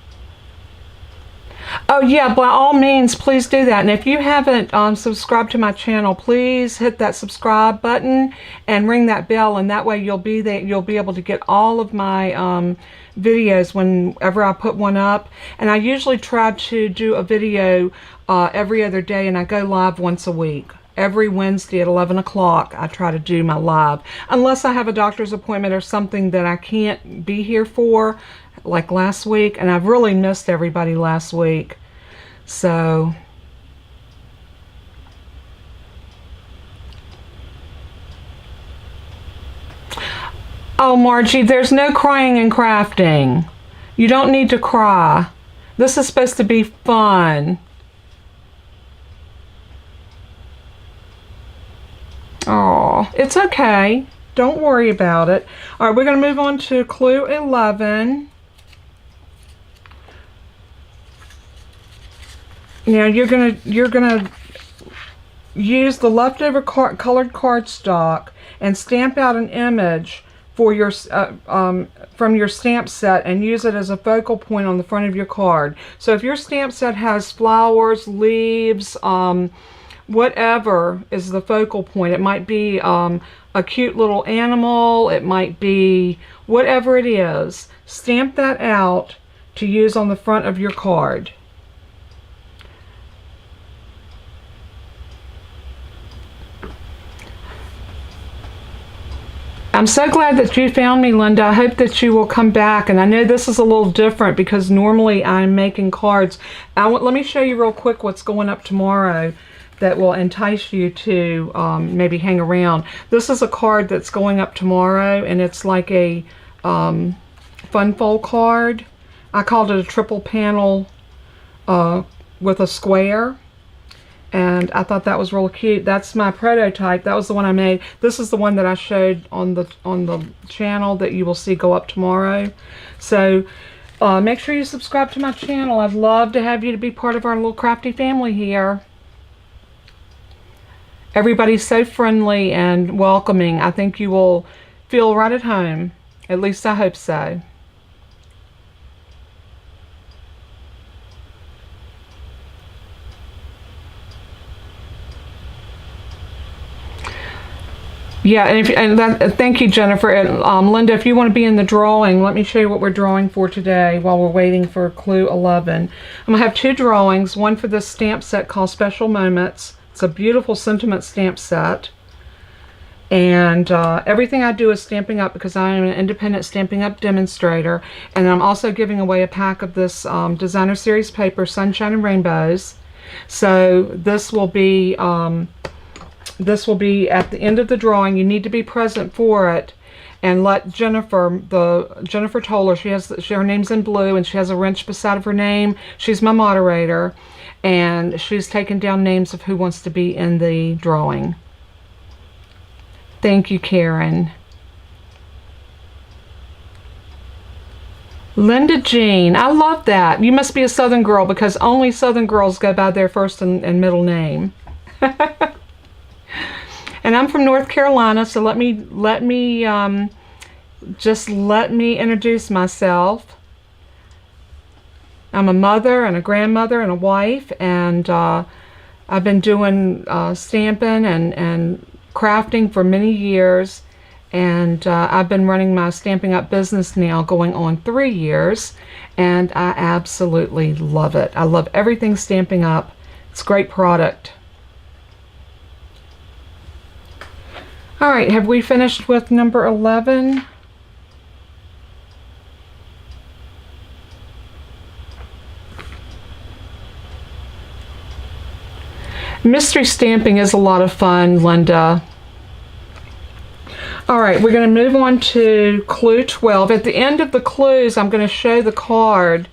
Oh yeah, by all means, please do that. And if you haven't subscribed to my channel, please hit that subscribe button and ring that bell, and that way you'll be able to get all of my videos whenever I put one up. And I usually try to do a video every other day, and I go live once a week. Every Wednesday at 11 o'clock, I try to do my live. Unless I have a doctor's appointment or something that I can't be here for, like last week. And I've really missed everybody last week. So, oh, Margie, there's no crying and crafting. You don't need to cry. This is supposed to be fun. Oh, it's okay. Don't worry about it. All right, we're going to move on to clue 11. Now you're gonna use the leftover colored cardstock and stamp out an image for your from your stamp set and use it as a focal point on the front of your card. So if your stamp set has flowers, leaves, whatever is the focal point. It might be a cute little animal, it might be whatever it is. Stamp that out to use on the front of your card. I'm so glad that you found me, Linda. I hope that you will come back. And I know this is a little different because normally I'm making cards. Let me show you real quick what's going up tomorrow that will entice you to maybe hang around. This is a card that's going up tomorrow, and it's like a fun fold card. I called it a triple panel with a square, and I thought that was really cute. That's my prototype. That was the one I made. This is the one that I showed on the channel that you will see go up tomorrow. So make sure you subscribe to my channel. I'd love to have you to be part of our little crafty family here. Everybody's so friendly and welcoming. I think you will feel right at home. At least I hope so. Yeah, thank you, Jennifer. And Linda, if you want to be in the drawing, let me show you what we're drawing for today while we're waiting for clue 11. I'm going to have two drawings, one for this stamp set called Special Moments. It's a beautiful sentiment stamp set. And everything I do is Stampin' Up because I am an independent Stampin' Up demonstrator. And I'm also giving away a pack of this designer series paper, Sunshine and Rainbows. So this will be at the end of the drawing. You need to be present for it, and let Jennifer. Jennifer told her her name's in blue, and she has a wrench beside of her name. She's my moderator, and she's taken down names of who wants to be in the drawing. Thank you, Karen. Linda Jean, I love that. You must be a Southern girl because only Southern girls go by their first and middle name. And I'm from North Carolina, so let me introduce myself. I'm a mother and a grandmother and a wife, and I've been doing stamping and crafting for many years, and I've been running my Stampin' Up business now going on 3 years, and I absolutely love it. I love everything Stampin' Up. It's a great product. All right, have we finished with number 11? Mystery stamping is a lot of fun, Linda. All right, we're going to move on to clue 12. At the end of the clues, I'm going to show the card.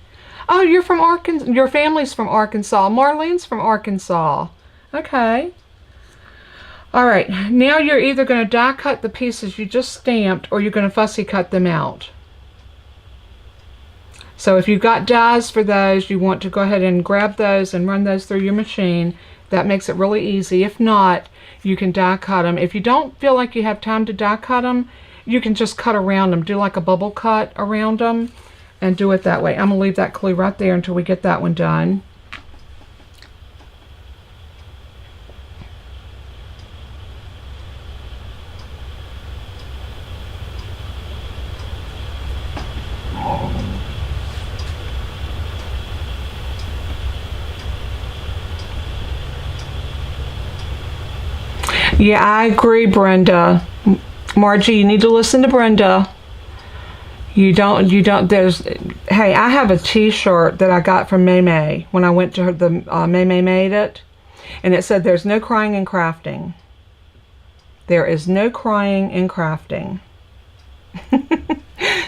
Oh, you're from Arkansas. Your family's from Arkansas. Marlene's from Arkansas. Okay. All right, now you're either going to die cut the pieces you just stamped, or you're going to fussy cut them out. So if you've got dies for those, you want to go ahead and grab those and run those through your machine. That makes it really easy. If not, you can die cut them. If you don't feel like you have time to die cut them, you can just cut around them. Do like a bubble cut around them and do it that way. I'm going to leave that clue right there until we get that one done. Yeah, I agree, Brenda. Margie, you need to listen to Brenda. Hey, I have a t-shirt that I got from May May when I went to her, May May made it. And it said, "There's no crying in crafting." There is no crying in crafting.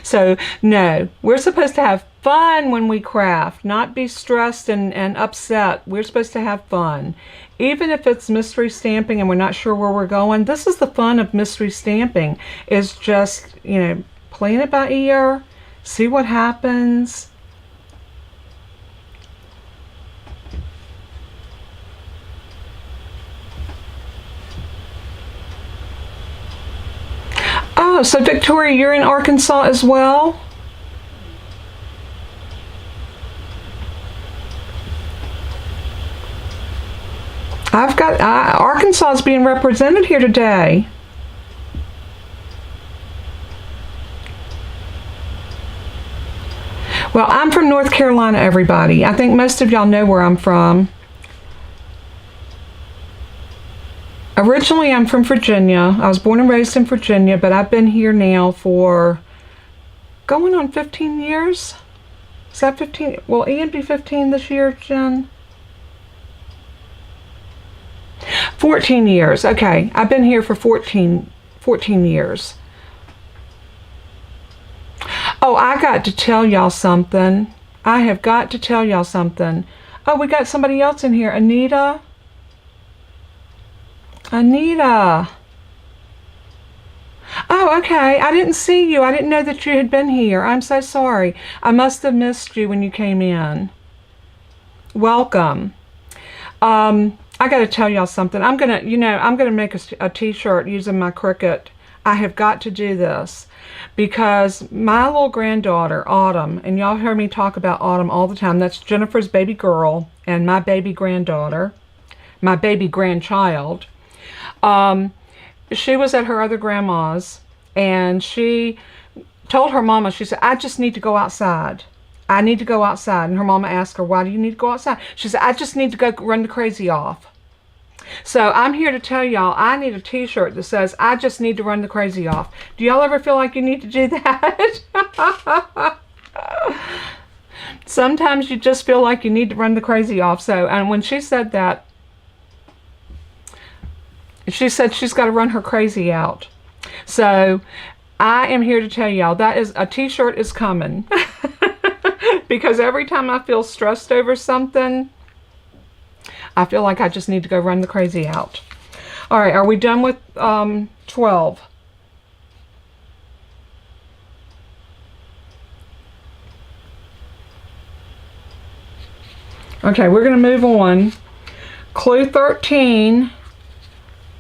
So, no, we're supposed to have fun when we craft, not be stressed and upset. We're supposed to have fun. Even if it's mystery stamping and we're not sure where we're going, this is the fun of mystery stamping, is just, you know, playing it by ear, see what happens. Oh, so Victoria, you're in Arkansas as well? Arkansas is being represented here today. Well, I'm from North Carolina, everybody. I think most of y'all know where I'm from. Originally, I'm from Virginia. I was born and raised in Virginia, but I've been here now for going on 15 years. Is that 15? Will Ian be 15 this year, Jen? 14 years. Okay, I've been here for 14 years. Oh, I got to tell y'all something. I have got to tell y'all something. Oh, we got somebody else in here. Anita. Anita. Oh, okay. I didn't see you. I didn't know that you had been here. I'm so sorry. I must have missed you when you came in. Welcome. I got to tell y'all something. I'm going to, you know, I'm going to make a t-shirt using my Cricut. I have got to do this because my little granddaughter, Autumn, and y'all hear me talk about Autumn all the time. That's Jennifer's baby girl and my baby granddaughter, my baby grandchild. She was at her other grandma's and she told her mama, she said, I just need to go outside. I need to go outside. And her mama asked her, why do you need to go outside? She said, I just need to go run the crazy off. So I'm here to tell y'all, I need a t-shirt that says, I just need to run the crazy off. Do y'all ever feel like you need to do that? Sometimes you just feel like you need to run the crazy off. So, and when she said that, she said she's got to run her crazy out. So I am here to tell y'all that is a t-shirt is coming. Because every time I feel stressed over something, I feel like I just need to go run the crazy out. All right, are we done with 12? Okay, we're going to move on. Clue 13,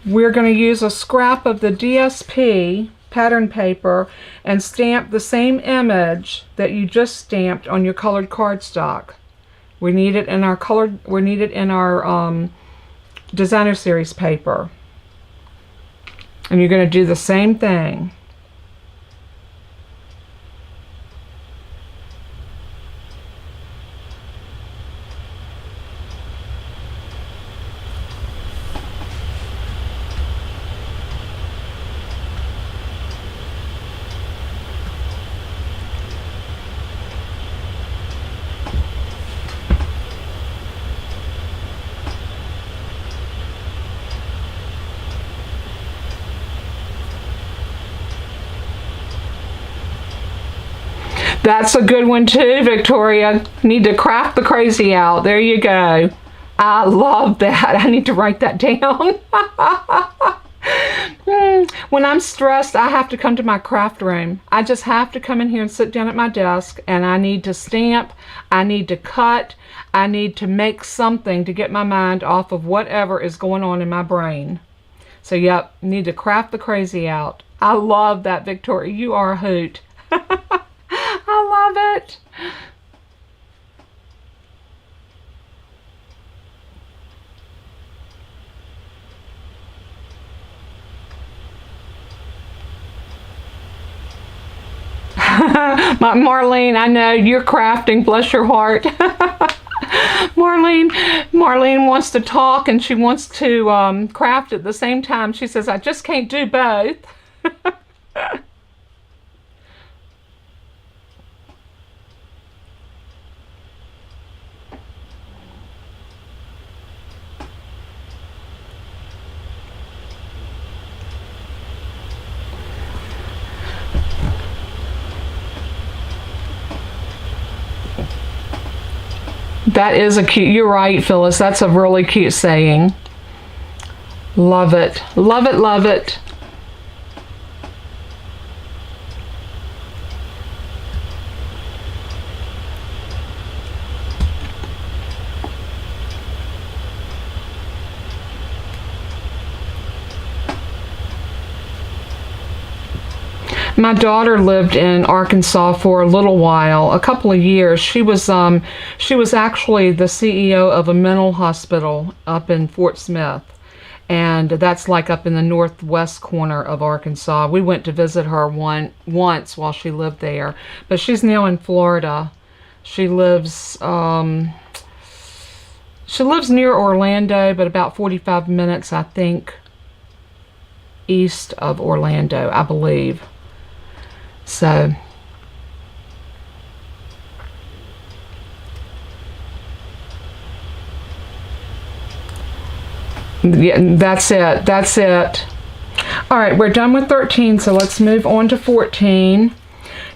we're going to use a scrap of the DSP pattern paper and stamp the same image that you just stamped on your colored cardstock. We need it in our designer series paper. And you're going to do the same thing. That's a good one too, Victoria. Need to craft the crazy out. There you go. I love that. I need to write that down. When I'm stressed, I have to come to my craft room. I just have to come in here and sit down at my desk, and I need to stamp, I need to cut, I need to make something to get my mind off of whatever is going on in my brain. So yep, need to craft the crazy out. I love that, Victoria. You are a hoot. I love it. Marlene, I know you're crafting, bless your heart. Marlene wants to talk and she wants to craft at the same time. She says, I just can't do both. That is a cute, you're right, Phyllis. That's a really cute saying. Love it. Love it, love it. My daughter lived in Arkansas for a little while, a couple of years. She was actually the CEO of a mental hospital up in Fort Smith, and that's like up in the northwest corner of Arkansas. We went to visit her once while she lived there, but she's now in Florida. She lives near Orlando, but about 45 minutes, I think, east of Orlando, I believe. So yeah, that's it. That's it. All right, we're done with 13, so let's move on to 14.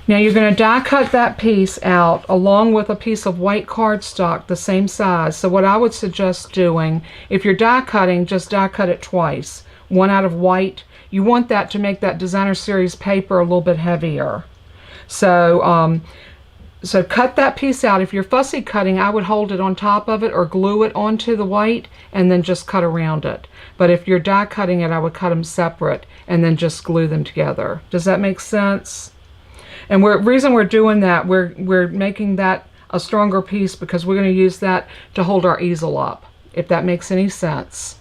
Now you're going to die cut that piece out along with a piece of white cardstock the same size. So what I would suggest doing, if you're die cutting, just die cut it twice. One out of white. You want that to make that designer series paper a little bit heavier. So So cut that piece out. If you're fussy cutting, I would hold it on top of it or glue it onto the white and then just cut around it. But if you're die cutting it, I would cut them separate and then just glue them together. Does that make sense? And the reason we're doing that, we're making that a stronger piece because we're going to use that to hold our easel up, if that makes any sense.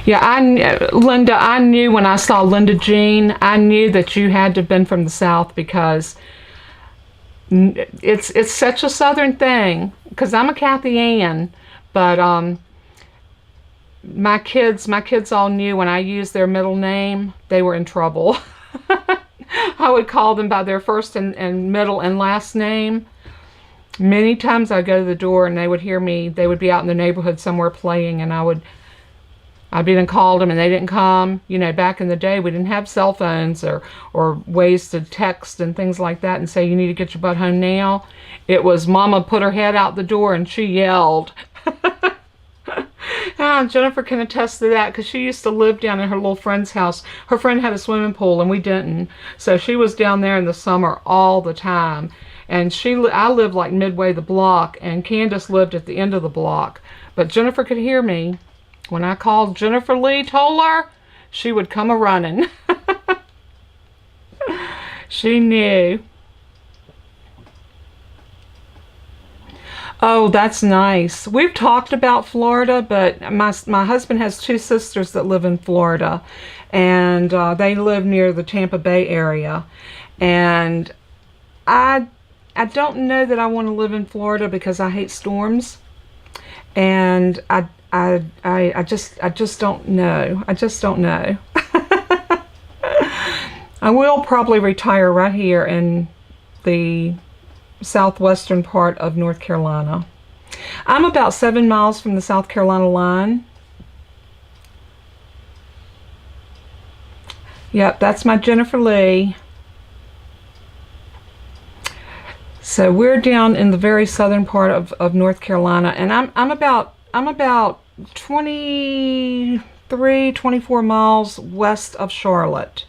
Yeah, Linda, I knew when I saw Linda Jean, I knew that you had to have been from the South because it's such a Southern thing. Because I'm a Kathy Ann, but my kids all knew when I used their middle name, they were in trouble. I would call them by their first and middle and last name. Many times I'd go to the door and they would hear me. They would be out in the neighborhood somewhere playing, and I'd been and called them and they didn't come. You know, back in the day we didn't have cell phones or ways to text and things like that and say you need to get your butt home now. It was Mama put her head out the door and she yelled. Jennifer can attest to that because she used to live down in her little friend's house. Her friend had a swimming pool and we didn't. So she was down there in the summer all the time. And I lived like midway the block and Candace lived at the end of the block. But Jennifer could hear me. When I called Jennifer Lee Toller, she would come a-running. She knew. Oh, that's nice. We've talked about Florida, but my husband has two sisters that live in Florida, and they live near the Tampa Bay area. And I don't know that I want to live in Florida because I hate storms, and I just don't know. I just don't know. I will probably retire right here in the southwestern part of North Carolina. I'm about 7 miles from the South Carolina line. Yep, that's my Jennifer Lee. So we're down in the very southern part of North Carolina, and I'm about 24 miles west of Charlotte.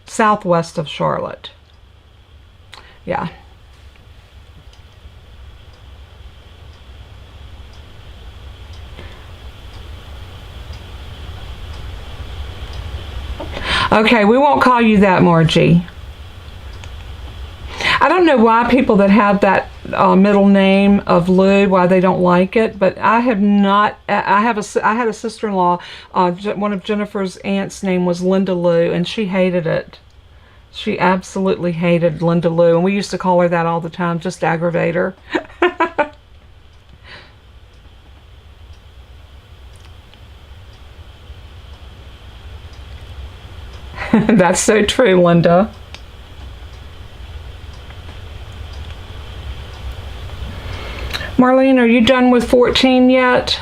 Southwest of Charlotte. Yeah. Okay, we won't call you that, Margie. I don't know why people that have that middle name of Lou, why they don't like it, but I have not. I had a sister-in-law. One of Jennifer's aunts' name was Linda Lou, and she hated it. She absolutely hated Linda Lou, and we used to call her that all the time, just to aggravate her. That's so true, Linda. Marlene, are you done with 14 yet?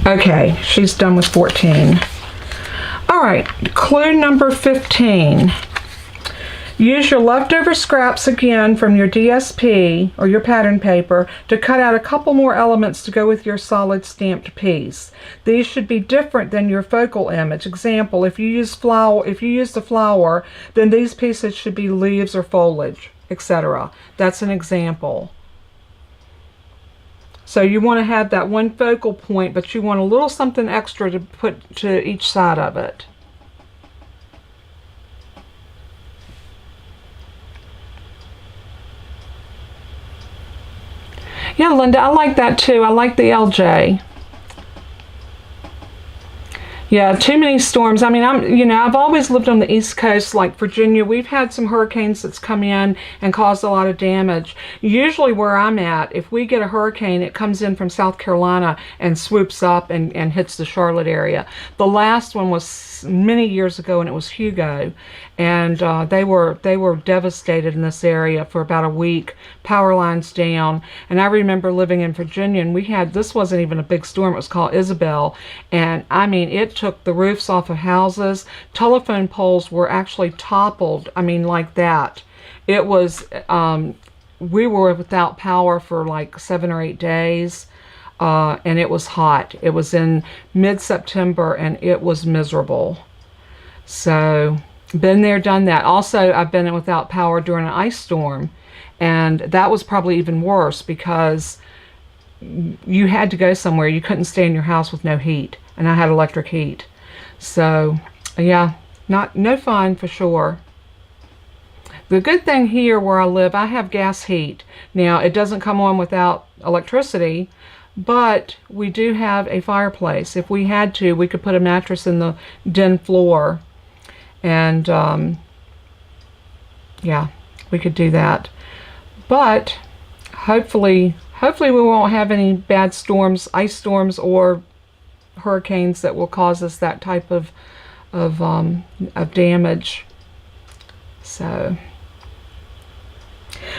Okay, she's done with 14. All right, clue number 15. Use your leftover scraps again from your DSP or your pattern paper to cut out a couple more elements to go with your solid stamped piece. These should be different than your focal image. Example, if you use the flower, then these pieces should be leaves or foliage, etc. That's an example. So you want to have that one focal point, but you want a little something extra to put to each side of it. Yeah, Linda, I like that too. I like the LJ. Yeah, too many storms. I mean, I've always lived on the East Coast, like Virginia. We've had some hurricanes that's come in and caused a lot of damage. Usually where I'm at, if we get a hurricane, it comes in from South Carolina and swoops up and hits the Charlotte area. The last one was many years ago, and it was Hugo. and they were devastated in this area for about a week. Power lines down, and I remember living in Virginia, and we had, this wasn't even a big storm, it was called Isabel, and I mean, it took the roofs off of houses. Telephone poles were actually toppled, I mean, like that. It was, we were without power for like 7 or 8 days, and it was hot. It was in mid-September, and it was miserable. So, been there, done that. Also, I've been without power during an ice storm, and that was probably even worse because you had to go somewhere. You couldn't stay in your house with no heat, and I had electric heat. So, yeah, no fun for sure. The good thing here where I live, I have gas heat. Now, it doesn't come on without electricity, but we do have a fireplace. If we had to, we could put a mattress in the den floor, and yeah, we could do that. But hopefully we won't have any bad storms, ice storms, or hurricanes that will cause us that type of damage. So,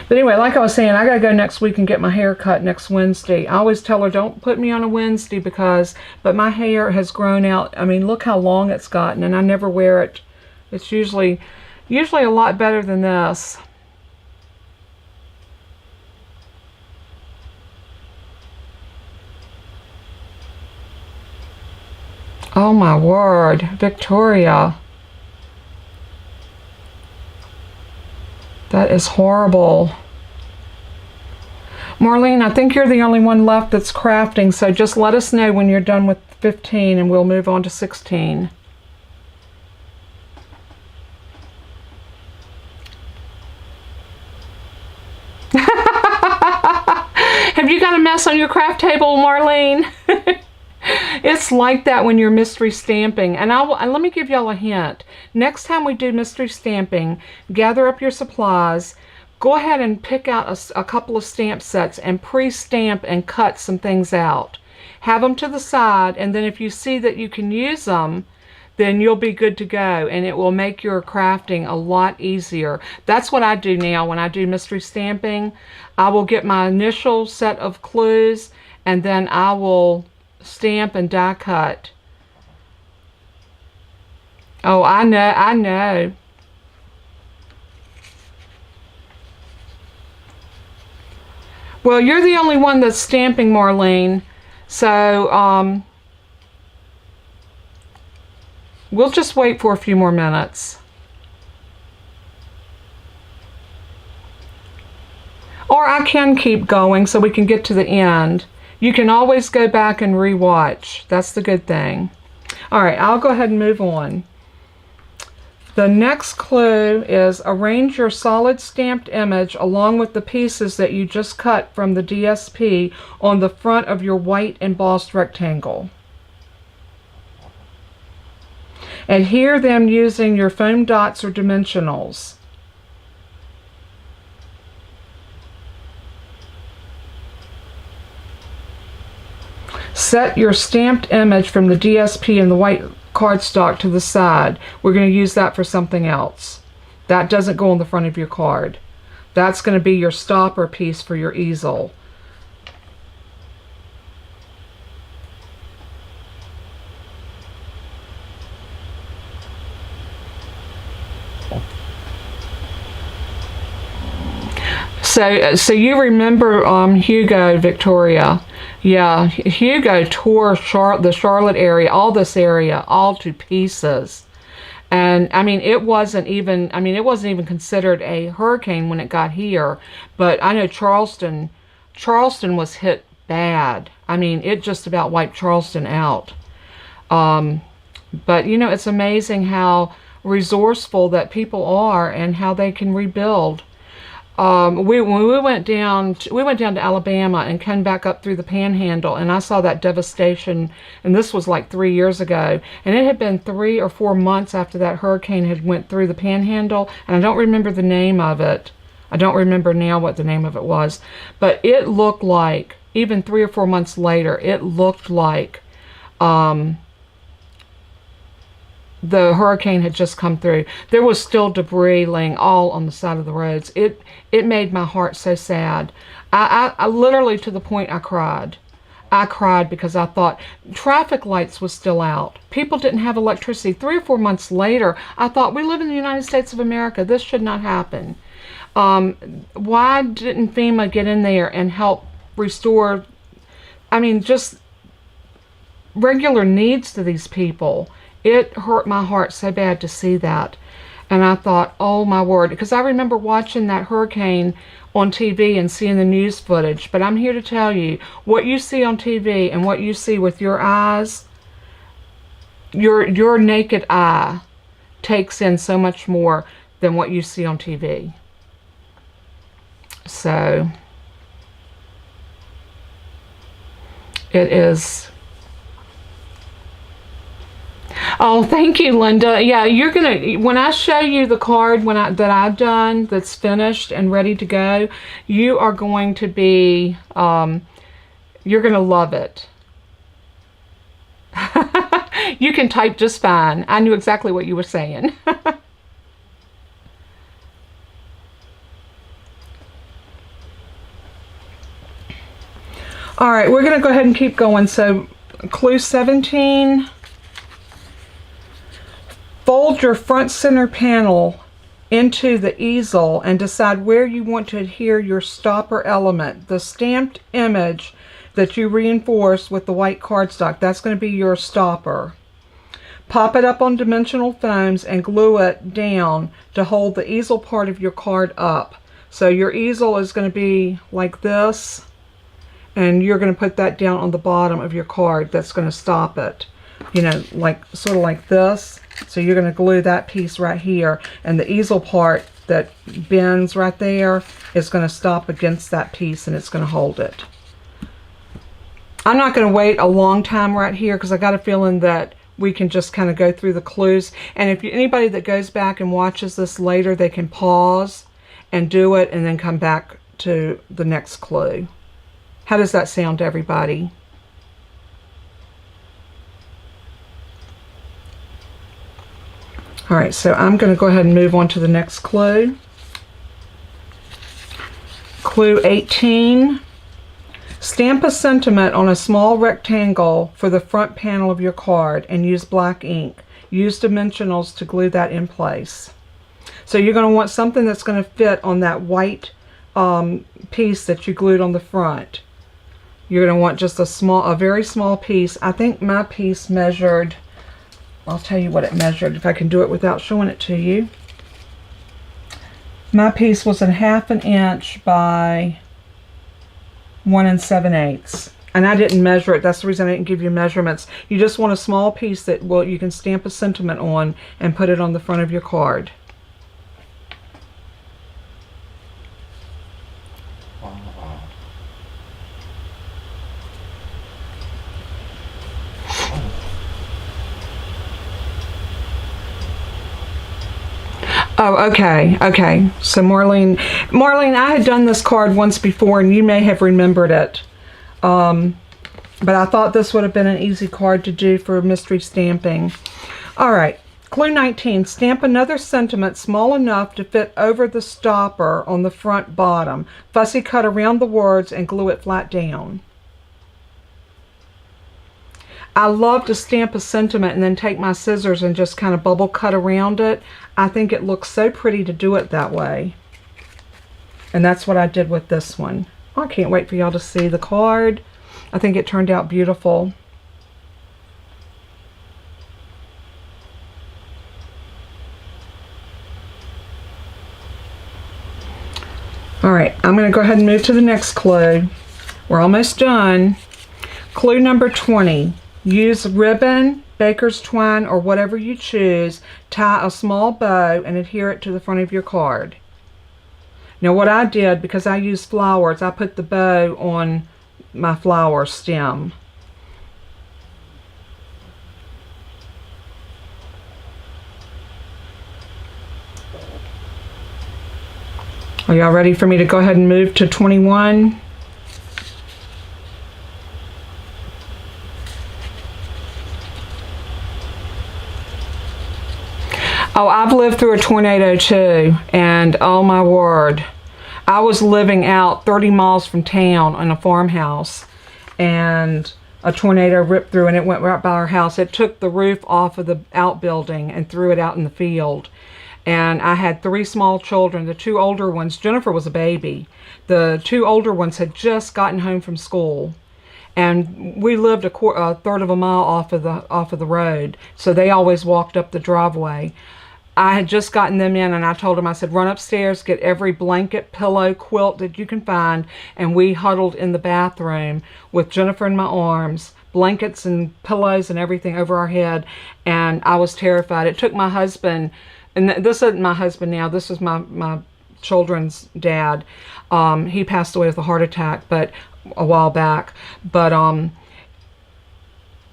but anyway, like I was saying, I gotta go next week and get my hair cut next Wednesday. I always tell her, don't put me on a Wednesday but my hair has grown out. I mean, look how long it's gotten, and I never wear it. It's usually a lot better than this. Oh my word, Victoria. That is horrible. Marlene, I think you're the only one left that's crafting, so just let us know when you're done with 15 and we'll move on to 16. Have you got a mess on your craft table, Marlene? It's like that when you're mystery stamping. And let me give y'all a hint. Next time we do mystery stamping, gather up your supplies, go ahead and pick out a couple of stamp sets and pre-stamp and cut some things out. Have them to the side, and then if you see that you can use them, then you'll be good to go, and it will make your crafting a lot easier. That's what I do now when I do mystery stamping. I will get my initial set of clues, and then I will stamp and die cut. Oh, I know. Well, you're the only one that's stamping, Marlene. So, we'll just wait for a few more minutes. Or I can keep going so we can get to the end. You can always go back and re-watch. That's the good thing. All right, I'll go ahead and move on. The next clue is arrange your solid stamped image along with the pieces that you just cut from the DSP on the front of your white embossed rectangle. Adhere them using your foam dots or dimensionals. Set your stamped image from the DSP and the white cardstock to the side. We're going to use that for something else. That doesn't go on the front of your card. That's going to be your stopper piece for your easel. So you remember Hugo, Victoria. Yeah, Hugo tore the Charlotte area, all this area, all to pieces. And I mean, it wasn't even considered a hurricane when it got here. But I know Charleston was hit bad. I mean, it just about wiped Charleston out. But you know, it's amazing how resourceful that people are and how they can rebuild. When we went down to Alabama and came back up through the Panhandle, and I saw that devastation, and this was like 3 years ago, and it had been 3 or 4 months after that hurricane had went through the Panhandle, and I don't remember the name of it. I don't remember now what the name of it was, but it looked like, even 3 or 4 months later, it looked like the hurricane had just come through. There was still debris laying all on the side of the roads. It made my heart so sad. I literally, to the point I cried. I cried because I thought traffic lights was still out. People didn't have electricity. 3 or 4 months later, I thought, we live in the United States of America. This should not happen. Why didn't FEMA get in there and help restore, I mean, just regular needs to these people? It hurt my heart so bad to see that. And I thought, oh my word, because I remember watching that hurricane on TV and seeing the news footage. But I'm here to tell you, what you see on TV and what you see with your eyes, your naked eye takes in so much more than what you see on TV. So it is. Oh, thank you, Linda. Yeah, you're gonna, when I show you the card that I've done that's finished and ready to go, you are going to be, you're gonna love it. You can type just fine. I knew exactly what you were saying. All right, we're gonna go ahead and keep going. So, clue 17. Fold your front center panel into the easel and decide where you want to adhere your stopper element. The stamped image that you reinforce with the white cardstock, that's going to be your stopper. Pop it up on dimensional foams and glue it down to hold the easel part of your card up. So your easel is going to be like this, and you're going to put that down on the bottom of your card. That's going to stop it. You know, like sort of like this. So you're going to glue that piece right here, and the easel part that bends right there is going to stop against that piece, and it's going to hold it. I'm not going to wait a long time right here because I got a feeling that we can just kind of go through the clues. And if anybody that goes back and watches this later, they can pause and do it and then come back to the next clue. How does that sound to everybody? All right, so I'm going to go ahead and move on to the next clue. Clue 18. Stamp a sentiment on a small rectangle for the front panel of your card and use black ink. Use dimensionals to glue that in place. So you're going to want something that's going to fit on that white piece that you glued on the front. You're going to want just a very small piece. I think my piece measured, I'll tell you what it measured if I can do it without showing it to you. My piece was 1/2 inch by 1 7/8. And I didn't measure it. That's the reason I didn't give you measurements. You just want a small piece that you can stamp a sentiment on and put it on the front of your card. Oh, okay, okay. So Marlene, I had done this card once before, and you may have remembered it. But I thought this would have been an easy card to do for mystery stamping. All right, clue 19. Stamp another sentiment small enough to fit over the stopper on the front bottom. Fussy cut around the words and glue it flat down. I love to stamp a sentiment and then take my scissors and just kind of bubble cut around it. I think it looks so pretty to do it that way. And that's what I did with this one. I can't wait for y'all to see the card. I think it turned out beautiful. All right, I'm going to go ahead and move to the next clue. We're almost done. Clue number 20. Use ribbon, baker's twine, or whatever you choose. Tie a small bow and adhere it to the front of your card. Now what I did, because I used flowers, I put the bow on my flower stem. Are y'all ready for me to go ahead and move to 21? Oh, I've lived through a tornado too, and oh my word. I was living out 30 miles from town in a farmhouse, and a tornado ripped through and it went right by our house. It took the roof off of the outbuilding and threw it out in the field. And I had 3 small children. The 2 older ones, Jennifer was a baby. The 2 older ones had just gotten home from school. And we lived a third of a mile off of the road, so they always walked up the driveway. I had just gotten them in, and I told them, I said, run upstairs, get every blanket, pillow, quilt that you can find, and we huddled in the bathroom with Jennifer in my arms, blankets and pillows and everything over our head, and I was terrified. It took my husband, and this isn't my husband now, this is my children's dad. He passed away with a heart attack, but a while back, but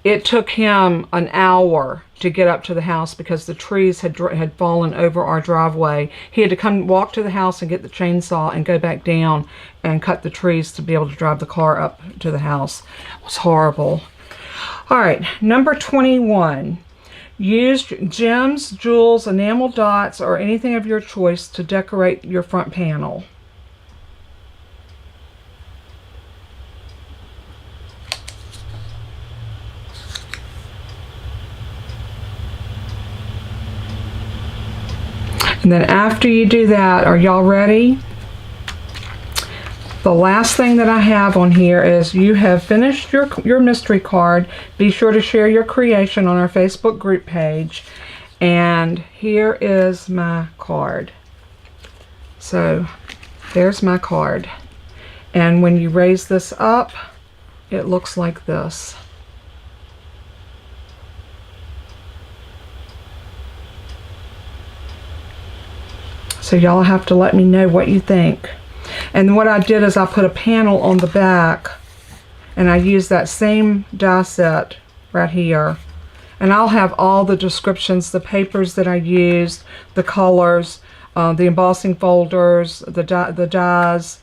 it took him an hour to get up to the house because the trees had fallen over our driveway. He had to walk to the house and get the chainsaw and go back down and cut the trees to be able to drive the car up to the house. It was horrible. All right, number 21. Use gems, jewels, enamel dots, or anything of your choice to decorate your front panel. And then after you do that, are y'all ready? The last thing that I have on here is you have finished your mystery card. Be sure to share your creation on our Facebook group page. And here is my card. So there's my card. And when you raise this up, it looks like this. So y'all have to let me know what you think. And what I did is I put a panel on the back, and I used that same die set right here. And I'll have all the descriptions, the papers that I used, the colors, the embossing folders, the dies,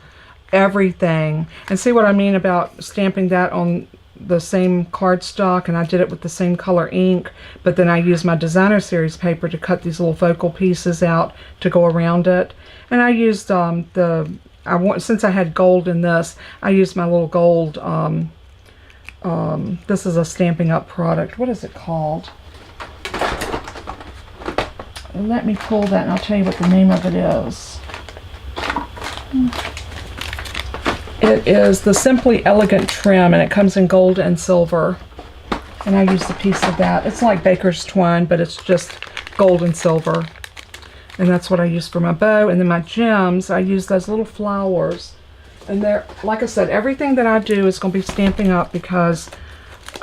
everything. And see what I mean about stamping that on the same cardstock, and I did it with the same color ink, but then I used my designer series paper to cut these little focal pieces out to go around it. And I used since I had gold in this, I used my little gold, this is a Stampin' Up product. What is it called? Let me pull that and I'll tell you what the name of it is. It is the Simply Elegant Trim, and it comes in gold and silver. And I used a piece of that. It's like Baker's Twine, but it's just gold and silver. And that's what I use for my bow. And then my gems, I use those little flowers. And they're, like I said, everything that I do is going to be Stampin' Up because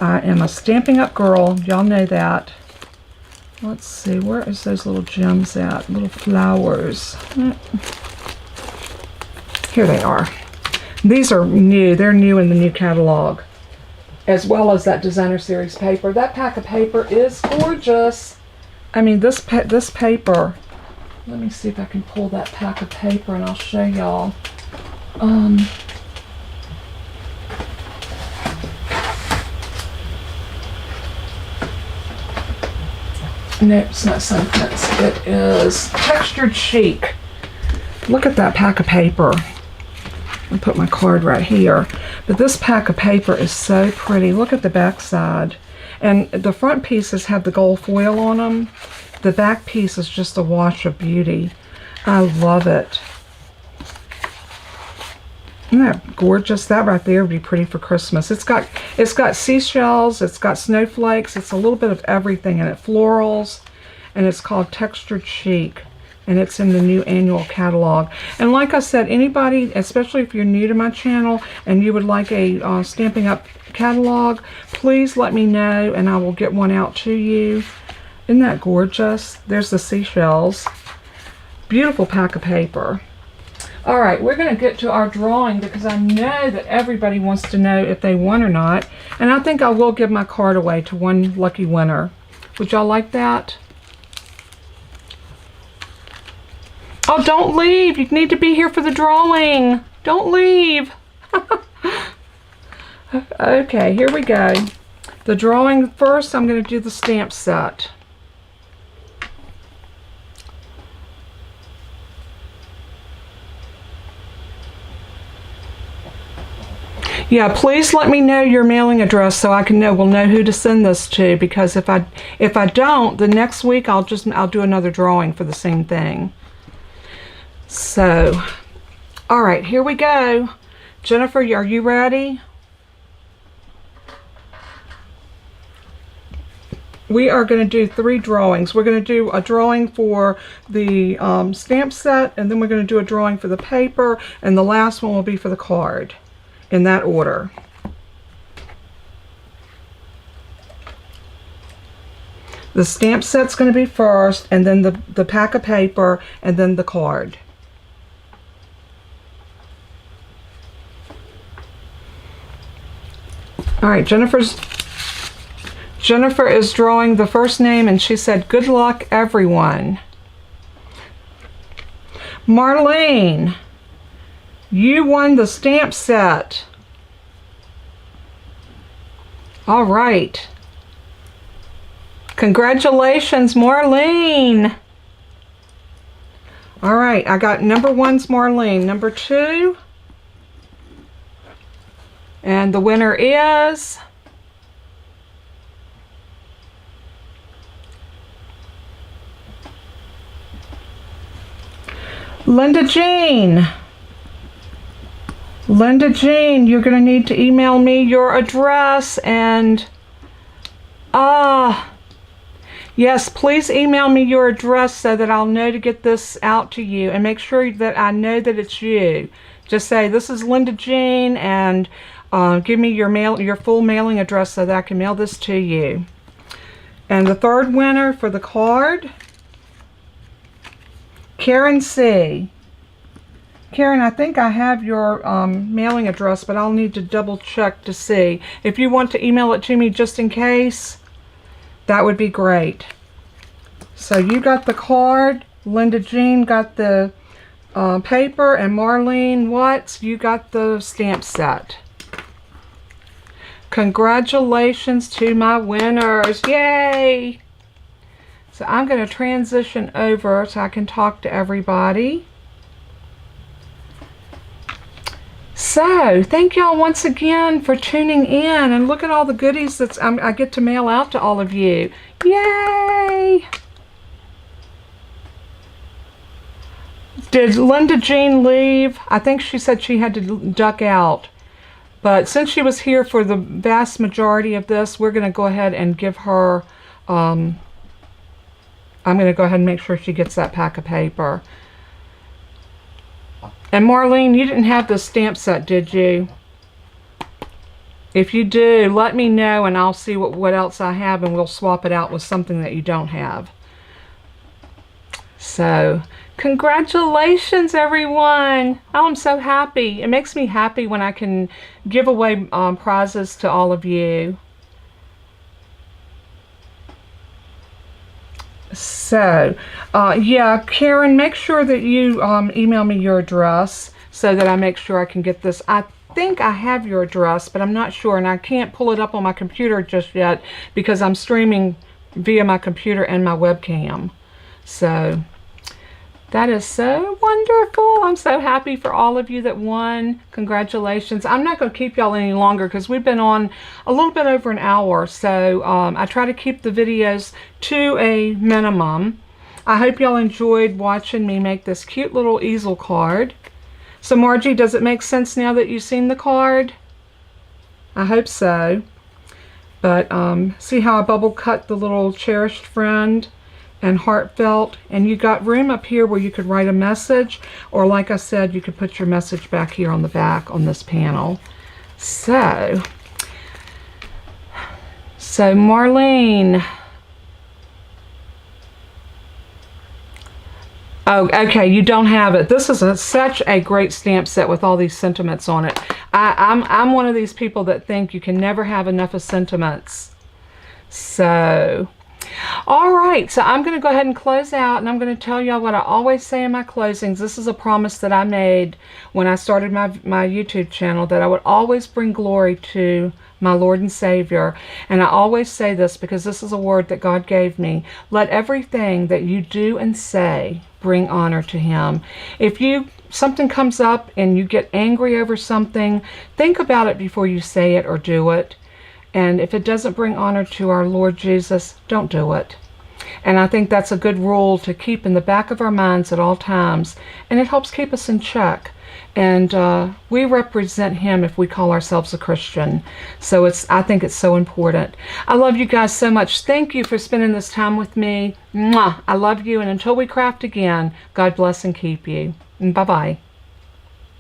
I am a Stampin' Up girl. Y'all know that. Let's see, where is those little gems at? Little flowers. Here they are. These are new. They're new in the new catalog, as well as that designer series paper. That pack of paper is gorgeous. I mean, this paper. Let me see if I can pull that pack of paper and I'll show y'all. No, it's not Sunfence. It is Textured Chic. Look at that pack of paper. I'll put my card right here. But this pack of paper is so pretty. Look at the back side. And the front pieces have the gold foil on them. The back piece is just a wash of beauty. I love it. Isn't that gorgeous? That right there would be pretty for Christmas. It's got seashells, it's got snowflakes, it's a little bit of everything in it. Florals, and it's called Textured Chic. And it's in the new annual catalog. And like I said, anybody, especially if you're new to my channel and you would like a Stampin' Up catalog, please let me know and I will get one out to you. Isn't that gorgeous? There's the seashells. Beautiful pack of paper. All right, we're going to get to our drawing because I know that everybody wants to know if they won or not. And I think I will give my card away to one lucky winner. Would y'all like that? Oh, don't leave. You need to be here for the drawing. Don't leave. Okay, here we go. The drawing first, I'm going to do the stamp set. Yeah, please let me know your mailing address so I can know, we'll know who to send this to, because if I don't, the next week I'll do another drawing for the same thing. So, all right, here we go. Jennifer, are you ready? We are going to do 3 drawings. We're going to do a drawing for the stamp set, and then we're going to do a drawing for the paper, and the last one will be for the card, in that order. The stamp set's going to be first, and then the pack of paper, and then the card. All right, Jennifer is drawing the first name, and she said, "Good luck, everyone." Marlene, you won the stamp set. All right. Congratulations, Marlene. All right, I got number 1's Marlene. Number 2, and the winner is Linda Jean. Linda Jean, you're going to need to email me your address, and yes, please email me your address so that I'll know to get this out to you, and make sure that I know that it's you. Just say, "This is Linda Jean," and give me your full mailing address so that I can mail this to you. And the third winner for the card, Karen C. Karen, I think I have your mailing address, but I'll need to double check to see. If you want to email it to me just in case, that would be great. So you got the card, Linda Jean got the paper, and Marlene Watts, you got the stamp set. Congratulations to my winners. Yay! So I'm going to transition over so I can talk to everybody. So, thank y'all once again for tuning in, and look at all the goodies that I get to mail out to all of you. Yay! Did Linda Jean leave? I think she said she had to duck out. But since she was here for the vast majority of this, we're going to go ahead and give her, I'm going to go ahead and make sure she gets that pack of paper. And Marlene, you didn't have the stamp set, did you? If you do, let me know and I'll see what else I have, and we'll swap it out with something that you don't have. So, congratulations, everyone. Oh, I'm so happy. It makes me happy when I can give away prizes to all of you. So, yeah, Karen, make sure that you email me your address so that I make sure I can get this. I think I have your address, but I'm not sure, and I can't pull it up on my computer just yet because I'm streaming via my computer and my webcam. So, that is so wonderful. I'm so happy for all of you that won. Congratulations. I'm not going to keep y'all any longer because we've been on a little bit over an hour. So I try to keep the videos to a minimum. I hope y'all enjoyed watching me make this cute little easel card. So Margie, does it make sense now that you've seen the card? I hope so. But see how I bubble cut the little cherished friend and heartfelt, and you got room up here where you could write a message, or like I said, you could put your message back here on the back on this panel. So Marlene, oh, okay, you don't have it. This is such a great stamp set with all these sentiments on it. I'm one of these people that think you can never have enough of sentiments. So All right, so I'm going to go ahead and close out, and I'm going to tell y'all what I always say in my closings. This is a promise that I made when I started my YouTube channel, that I would always bring glory to my Lord and Savior. And I always say this because this is a word that God gave me. Let everything that you do and say bring honor to Him. If something comes up and you get angry over something, think about it before you say it or do it. And if it doesn't bring honor to our Lord Jesus, don't do it. And I think that's a good rule to keep in the back of our minds at all times. And it helps keep us in check. And we represent Him if we call ourselves a Christian. So I think it's so important. I love you guys so much. Thank you for spending this time with me. Mwah! I love you. And until we craft again, God bless and keep you. Bye-bye.